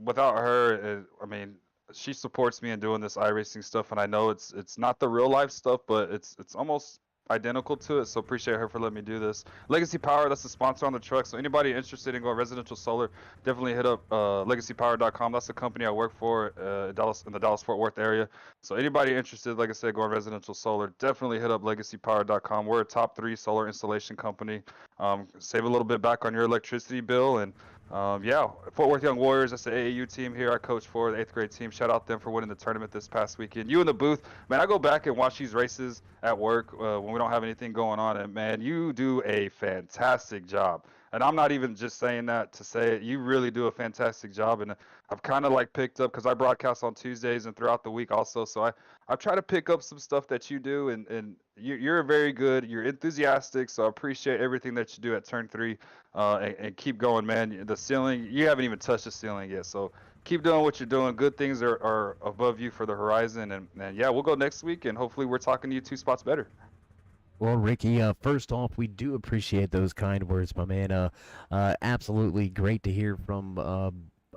without her, I mean, she supports me in doing this iRacing stuff, and I know it's not the real life stuff, but it's almost identical to it. So appreciate her for letting me do this. Legacy Power, that's the sponsor on the truck. So anybody interested in going residential solar, definitely hit up legacypower.com. That's the company I work for in the Dallas Fort Worth area. So anybody interested, like I said, going residential solar, definitely hit up legacypower.com. We're a top 3 solar installation company. Save a little bit back on your electricity bill. And yeah, Fort Worth Young Warriors, that's the AAU team here I coach for, the 8th grade team. Shout out them for winning the tournament this past weekend. You in the booth, man, I go back and watch these races at work when we don't have anything going on, and man, you do a fantastic job. And I'm not even just saying that to say it. You really do a fantastic job, and I've kind of like picked up, because I broadcast on Tuesdays and throughout the week also. So I try to pick up some stuff that you do, and you're very good. You're enthusiastic, so I appreciate everything that you do at Turn 3, and keep going, man. The ceiling, you haven't even touched the ceiling yet, so keep doing what you're doing. Good things are above you for the horizon, and yeah, we'll go next week, and hopefully we're talking to you 2 spots better. Well, Ricky, first off, we do appreciate those kind words, my man. Absolutely great to hear from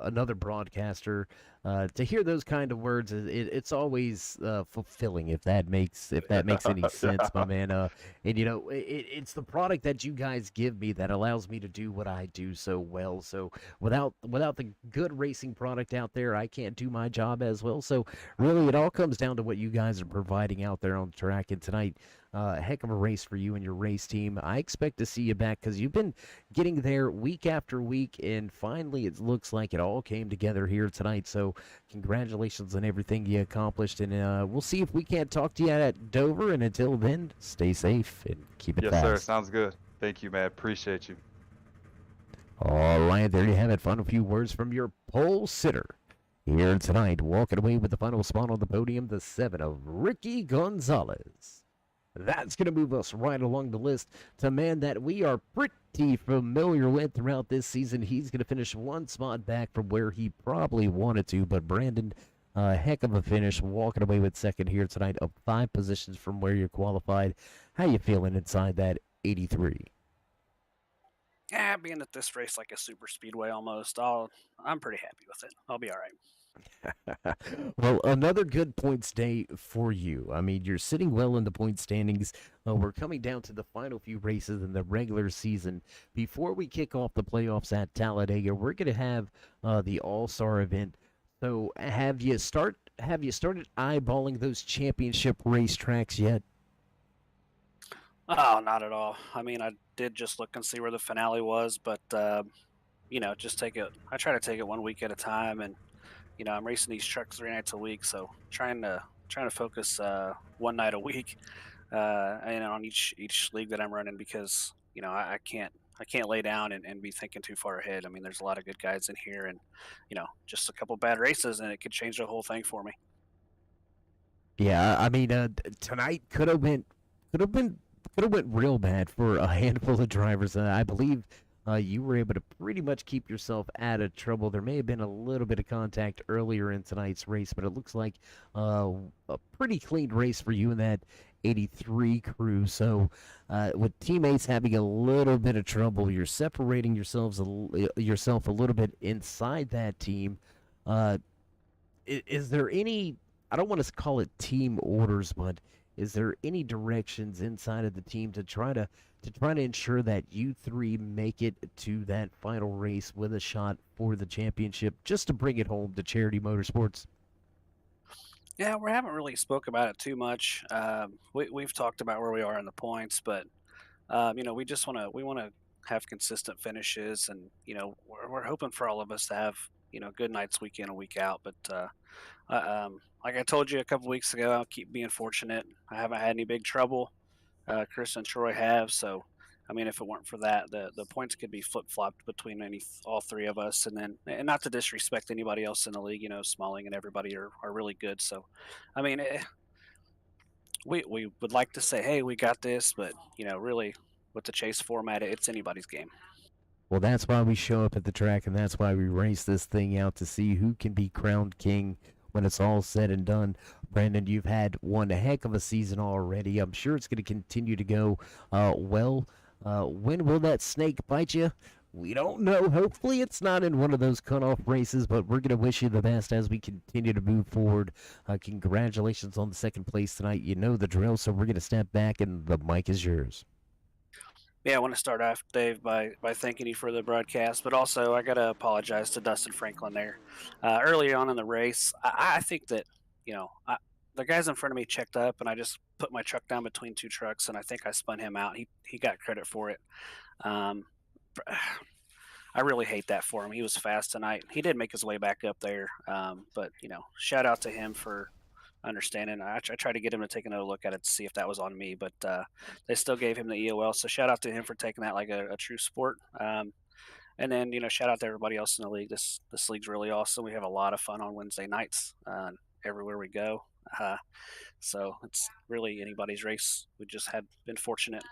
another broadcaster. To hear those kind of words, it's always fulfilling, if that makes any sense, my Yeah. man. And it's the product that you guys give me that allows me to do what I do so well. So without the good racing product out there, I can't do my job as well. So really, it all comes down to what you guys are providing out there on the track. And tonight, a heck of a race for you and your race team. I expect to see you back because you've been getting there week after week, and finally it looks like it all came together here tonight. So, congratulations on everything you accomplished, and we'll see if we can't talk to you at Dover. And until then, stay safe and keep it Yes, sir. fast. Sounds good. Thank you, man. Appreciate you. All right, there you have it. Final few words from your pole sitter. Here tonight, walking away with the final spot on the podium, the 7 of Ricky Gonzalez. That's going to move us right along the list to a man that we are pretty familiar with throughout this season. He's going to finish one spot back from where he probably wanted to, but Brandon, a heck of a finish, walking away with second here tonight, up 5 positions from where you're qualified. How you feeling inside that 83? Yeah, being at this race like a super speedway almost, I'm pretty happy with it. I'll be all right. Well, another good points day for you. I mean, you're sitting well in the point standings. We're coming down to the final few races in the regular season. Before we kick off the playoffs at Talladega, we're going to have the All Star event. So, have you started eyeballing those championship racetracks yet? Oh, not at all. I mean, I did just look and see where the finale was, but just take it. I try to take it one week at a time, and I'm racing these trucks 3 nights a week, so trying to focus one night a week, and on each league that I'm running because I can't lay down and be thinking too far ahead. I mean, there's a lot of good guys in here, and just a couple bad races, and it could change the whole thing for me. Yeah, I mean, tonight could have been could have went real bad for a handful of drivers. I believe you were able to pretty much keep yourself out of trouble. There may have been a little bit of contact earlier in tonight's race, but it looks like uh, a pretty clean race for you and that 83 crew. So, with teammates having a little bit of trouble, you're separating yourself a little bit inside that team. Uh, is there any, I don't want to call it team orders, but is there any directions inside of the team to try to ensure that you three make it to that final race with a shot for the championship, just to bring it home to Charity Motorsports? Yeah, we haven't really spoke about it too much. We've talked about where we are in the points, but we want to have consistent finishes, and we're hoping for all of us to have good nights week in and week out. But like I told you a couple weeks ago, I'll keep being fortunate. I haven't had any big trouble. Chris and Troy have, so I mean, if it weren't for that, the points could be flip flopped between all three of us. And not to disrespect anybody else in the league, Smalling and everybody are really good. So, I mean, we would like to say, hey, we got this, but really, with the chase format, it's anybody's game. Well, that's why we show up at the track, and that's why we race this thing out to see who can be crowned king when it's all said and done. Brandon, you've had one heck of a season already. I'm sure it's going to continue to go well. When will that snake bite you? We don't know. Hopefully, it's not in one of those cutoff races, but we're going to wish you the best as we continue to move forward. Congratulations on the second place tonight. You know the drill, so we're going to step back, and the mic is yours. Yeah, I want to start off, Dave, by thanking you for the broadcast, but also I got to apologize to Dustin Franklin there. Early on in the race, I think that, the guys in front of me checked up, and I just put my truck down between two trucks, and I think I spun him out. He got credit for it. Um, I really hate that for him. He was fast tonight. He did make his way back up there, but shout out to him for understanding. I tried to get him to take another look at it to see if that was on me, but they still gave him the EOL. So shout out to him for taking that like a true sport. And then shout out to everybody else in the league. This league's really awesome. We have a lot of fun on Wednesday nights everywhere we go. Uh, so it's really anybody's race. We just had been fortunate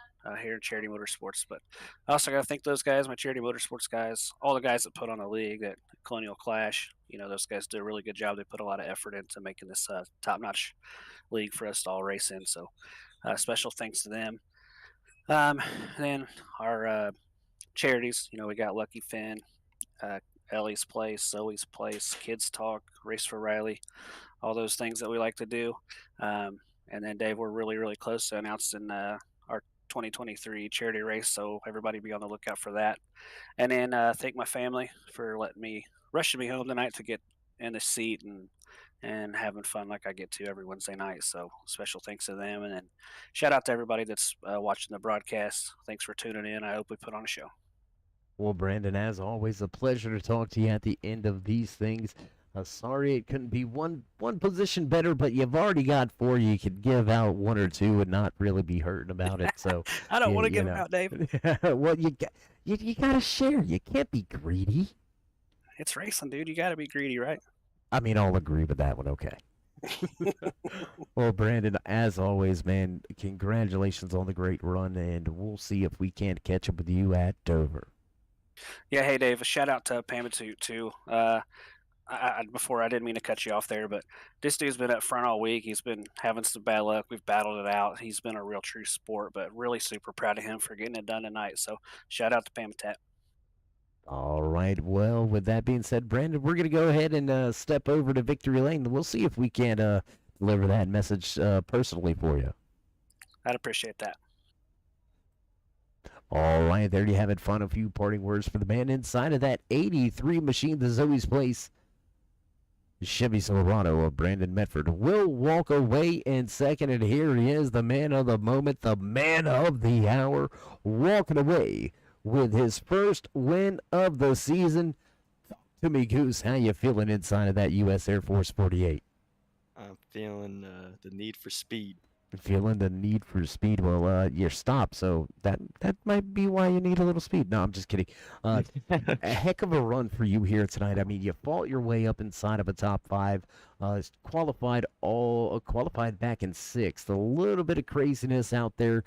here in Charity Motorsports, but I also got to thank those guys, my Charity Motorsports guys, all the guys that put on the league at Colonial Clash. Those guys did a really good job. They put a lot of effort into making this top-notch league for us to all race in. So special thanks to them. Um, then our charities, we got Lucky Finn, uh, Ellie's Place, Zoe's Place, Kids Talk, Race for Riley, all those things that we like to do. Um, and then Dave, we're really, really close to announcing our 2023 charity race, so everybody be on the lookout for that. And then thank my family for rushing me home tonight to get in the seat and having fun like I get to every Wednesday night. So special thanks to them, and then shout out to everybody that's watching the broadcast. Thanks for tuning in. I hope we put on a show. Well, Brandon, as always, a pleasure to talk to you at the end of these things. Sorry it couldn't be one position better, but you've already got four. You could give out one or two and not really be hurting about it. So, I don't yeah, want to give them out, Dave. well, you gotta share. You can't be greedy. It's racing, dude. You got to be greedy, right? I mean, I'll agree with that one. Okay. Well, Brandon, as always, man, congratulations on the great run, and we'll see if we can't catch up with you at Dover. Yeah. Hey, Dave. A shout out to Pamatute too. Before I didn't mean to cut you off there, but this dude's been up front all week. He's been having some bad luck. We've battled it out. He's been a real true sport, but really super proud of him for getting it done tonight. So shout out to Pamatat. All right. Well, with that being said, Brandon, we're going to go ahead and step over to Victory Lane. We'll see if we can deliver that message personally for you. I'd appreciate that. All right. There you have it. Final few parting words for the man inside of that 83 machine, the Zoe's Place. Chevy Silverado of Brandon Medford will walk away in second, and here he is, the man of the moment, the man of the hour, walking away with his first win of the season. Talk to me, Goose. How you feeling inside of that U.S. Air Force 48? I'm feeling the need for speed. Feeling the need for speed. Well, you're stopped, so that might be why you need a little speed. No, I'm just kidding. A heck of a run for you here tonight. I mean, you fought your way up inside of a top five. Qualified back in sixth. A little bit of craziness out there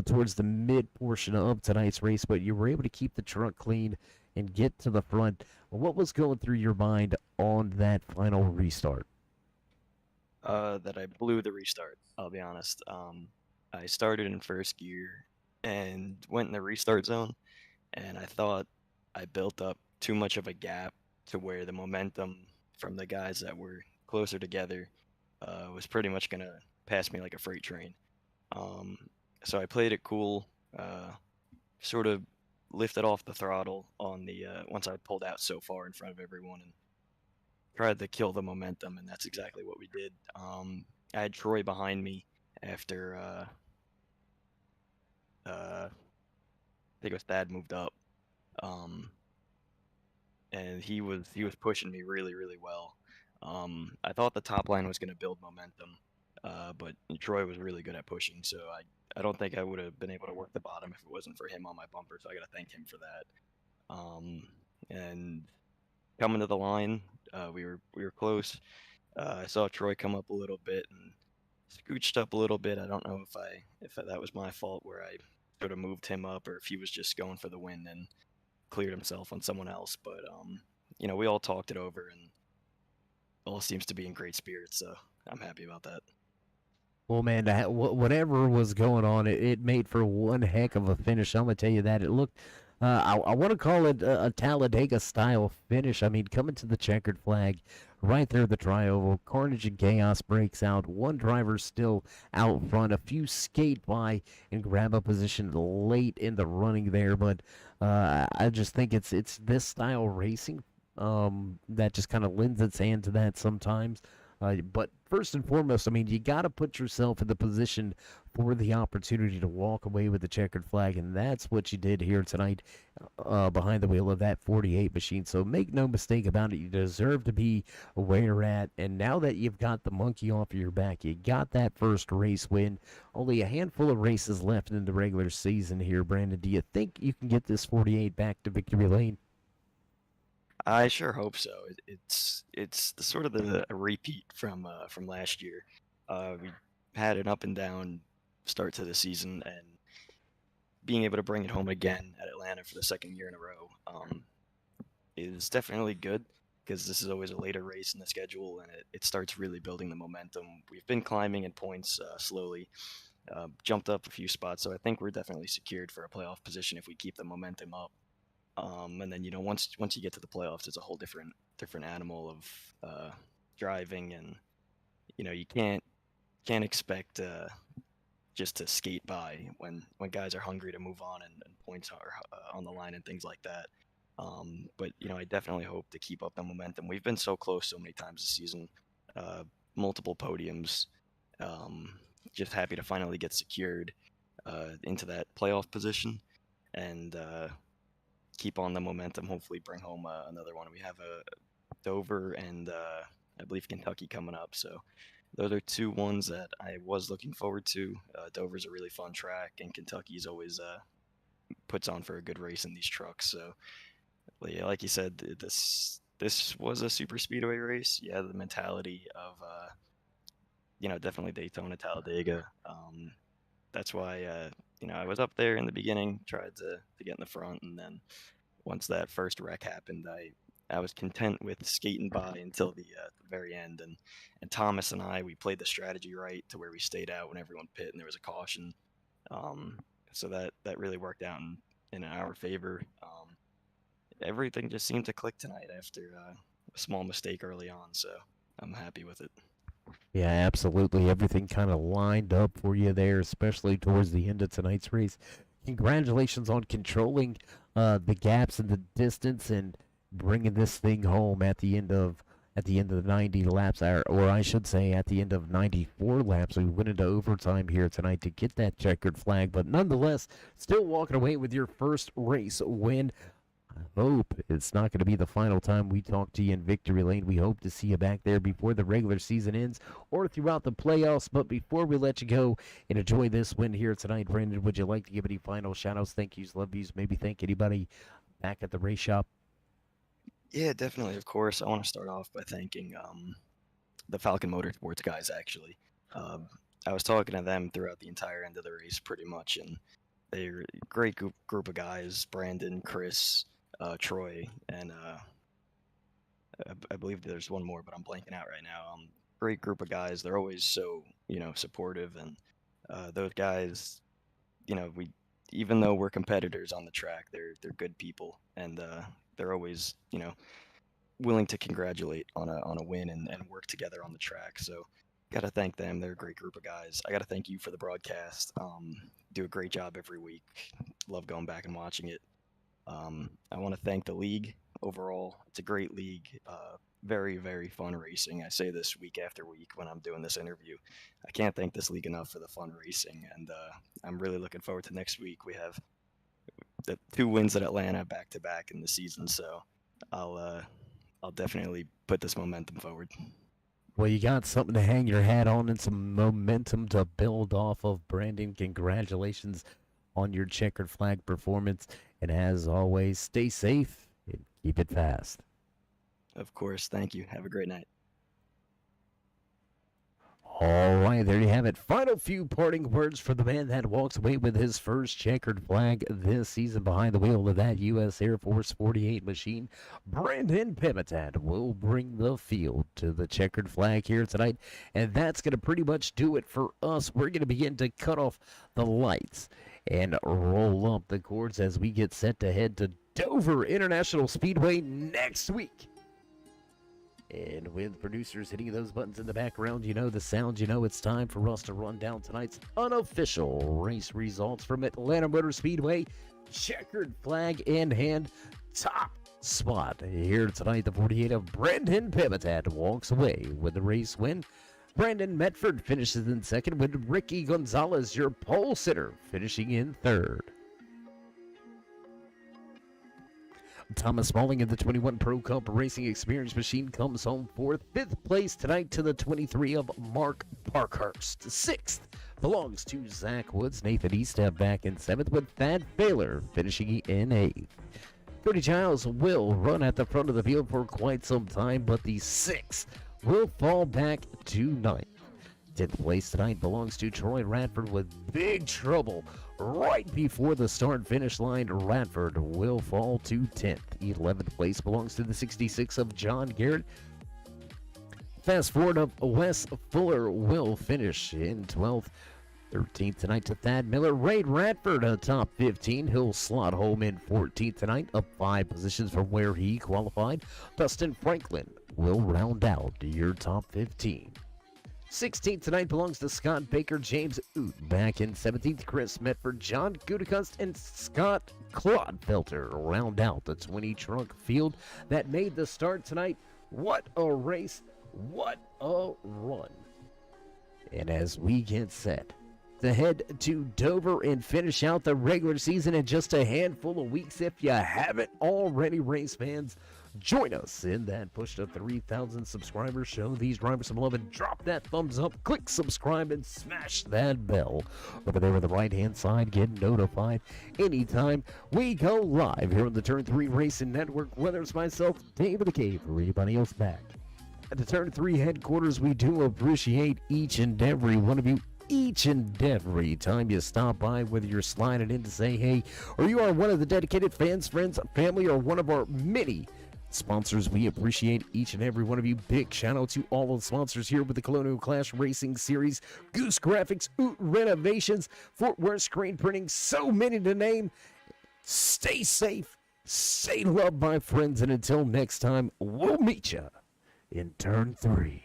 towards the mid portion of tonight's race, but you were able to keep the truck clean and get to the front. What was going through your mind on that final restart? That I blew the restart. I'll be honest. I started in first gear and went in the restart zone, and I thought I built up too much of a gap to where the momentum from the guys that were closer together was pretty much gonna pass me like a freight train. Um, so I played it cool, sort of lifted off the throttle on the once I pulled out so far in front of everyone and tried to kill the momentum, and that's exactly what we did. I had Troy behind me after I think it was Thad moved up, um, and he was pushing me really really well. I thought the top line was going to build momentum, but Troy was really good at pushing, so I don't think I would have been able to work the bottom if it wasn't for him on my bumper. So I got to thank him for that. And coming to the line, we were close. I saw Troy come up a little bit and scooched up a little bit. I don't know if that was my fault where I sort of moved him up, or if he was just going for the win and cleared himself on someone else. But we all talked it over, and all seems to be in great spirits. So I'm happy about that. Well, man, whatever was going on, it made for one heck of a finish. I'm gonna tell you that it looked. I want to call it a Talladega style finish. I mean, coming to the checkered flag, right there, the tri-oval, carnage and chaos breaks out. One driver still out front. A few skate by and grab a position late in the running there, but I just think it's this style racing that just kind of lends its hand to that sometimes. But first and foremost, I mean, you got to put yourself in the position for the opportunity to walk away with the checkered flag, and that's what you did here tonight behind the wheel of that 48 machine. So make no mistake about it, you deserve to be where you're at, and now that you've got the monkey off of your back, you got that first race win. Only a handful of races left in the regular season here, Brandon. Do you think you can get this 48 back to victory lane? I sure hope so. It's the sort of a repeat from last year. We had an up and down start to the season, and being able to bring it home again at Atlanta for the second year in a row is definitely good, because this is always a later race in the schedule, and it starts really building the momentum. We've been climbing in points slowly, jumped up a few spots, so I think we're definitely secured for a playoff position if we keep the momentum up. And then once you get to the playoffs, it's a whole different animal of driving, and you can't expect just to skate by when guys are hungry to move on and points are on the line and things like that. But I definitely hope to keep up the momentum. We've been so close so many times this season, multiple podiums. Just happy to finally get secured into that playoff position and keep on the momentum. Hopefully, bring home another one. We have Dover and I believe Kentucky coming up. So those are two ones that I was looking forward to. Dover's a really fun track, and Kentucky's always puts on for a good race in these trucks. So, yeah, like you said, this was a super speedway race. Yeah, the mentality of definitely Daytona, Talladega. That's why I was up there in the beginning, tried to get in the front, and then once that first wreck happened, I was content with skating by until the very end. And Thomas and we played the strategy right to where we stayed out when everyone pit and there was a caution. So that really worked out in our favor. Everything just seemed to click tonight after a small mistake early on. So I'm happy with it. Yeah, absolutely. Everything kind of lined up for you there, especially towards the end of tonight's race. Congratulations on controlling the gaps and the distance and bringing this thing home at the end of the 90 laps, or I should say at the end of 94 laps. We went into overtime here tonight to get that checkered flag, but nonetheless, still walking away with your first race win. I hope it's not going to be the final time we talk to you in Victory Lane. We hope to see you back there before the regular season ends or throughout the playoffs. But before we let you go and enjoy this win here tonight, Brandon, would you like to give any final shout-outs, thank yous, love yous, maybe thank anybody back at the race shop? Yeah, definitely. Of course, I want to start off by thanking the Falcon Motorsports guys, actually. I was talking to them throughout the entire end of the race pretty much, and they're a great group of guys. Brandon, Chris, Troy, and I believe there's one more, but I'm blanking out right now. Great group of guys. They're always so supportive, and those guys, we even though we're competitors on the track, they're good people, and they're always willing to congratulate on a win and work together on the track. So gotta thank them. They're a great group of guys. I gotta thank you for the broadcast. Do a great job every week. Love going back and watching it. I want to thank the league overall. It's a great league. Very, very fun racing. I say this week after week when I'm doing this interview. I can't thank this league enough for the fun racing, and I'm really looking forward to next week. We have the 2 wins at Atlanta back to back in the season, so I'll definitely put this momentum forward. Well, you got something to hang your hat on and some momentum to build off of, Brandon. Congratulations on your checkered flag performance. And as always, stay safe and keep it fast. Of course. Thank you. Have a great night. All right, there you have it. Final few parting words for the man that walks away with his first checkered flag this season behind the wheel of that U.S. Air Force 48 machine. Brandon Pemitat will bring the field to the checkered flag here tonight, and that's going to pretty much do it for us. We're going to begin to cut off the lights and roll up the cords as we get set to head to Dover International Speedway next week. And with producers hitting those buttons in the background, the sound, it's time for us to run down tonight's unofficial race results from Atlanta Motor Speedway. Checkered flag in hand, top spot here tonight. The 48 of Brandon Pemitat walks away with the race win. Brandon Medford finishes in second, with Ricky Gonzalez, your pole sitter, finishing in third. Thomas Smalling in the 21 Pro Cup Racing Experience machine comes home fourth. 5th place tonight to the 23 of Mark Parkhurst. 6th belongs to Zach Woods. Nathan Eastham back in 7th, with Thad Baylor finishing in 8th. Cody Giles will run at the front of the field for quite some time, but the 6th will fall back to 9th. 10th place tonight belongs to Troy Radford, with big trouble right before the start-finish line. Radford will fall to 10th. 11th place belongs to the 66 of John Garrett. Fast forward of Wes Fuller will finish in 12th. 13th tonight to Thad Miller. Ray Radford, top 15. He'll slot home in 14th tonight, up 5 positions from where he qualified. Dustin Franklin will round out your top 15. 16th tonight belongs to Scott Baker, James Oot back in 17th. Chris Medford, John Gudekust, and Scott Clodfelter round out the 20 truck field that made the start tonight. What a race! What a run! And as we get set to head to Dover and finish out the regular season in just a handful of weeks, if you haven't already, race fans, join us in that push to 3,000 subscribers. Show these drivers some love and drop that thumbs up. Click subscribe and smash that bell over there on the right-hand side. Get notified anytime we go live here on the Turn 3 Racing Network, whether it's myself, Dave of the Cave, or anybody else back at the Turn 3 headquarters. We do appreciate each and every one of you. Each and every time you stop by, whether you're sliding in to say hey, or you are one of the dedicated fans, friends, family, or one of our many sponsors, we appreciate each and every one of you. Big shout out to all of the sponsors here with the Colonial Clash Racing Series, Goose Graphics, Oot Renovations, Fort Worth Screen Printing, so many to name. Stay safe, stay loved, my friends, and until next time, we'll meet you in Turn 3.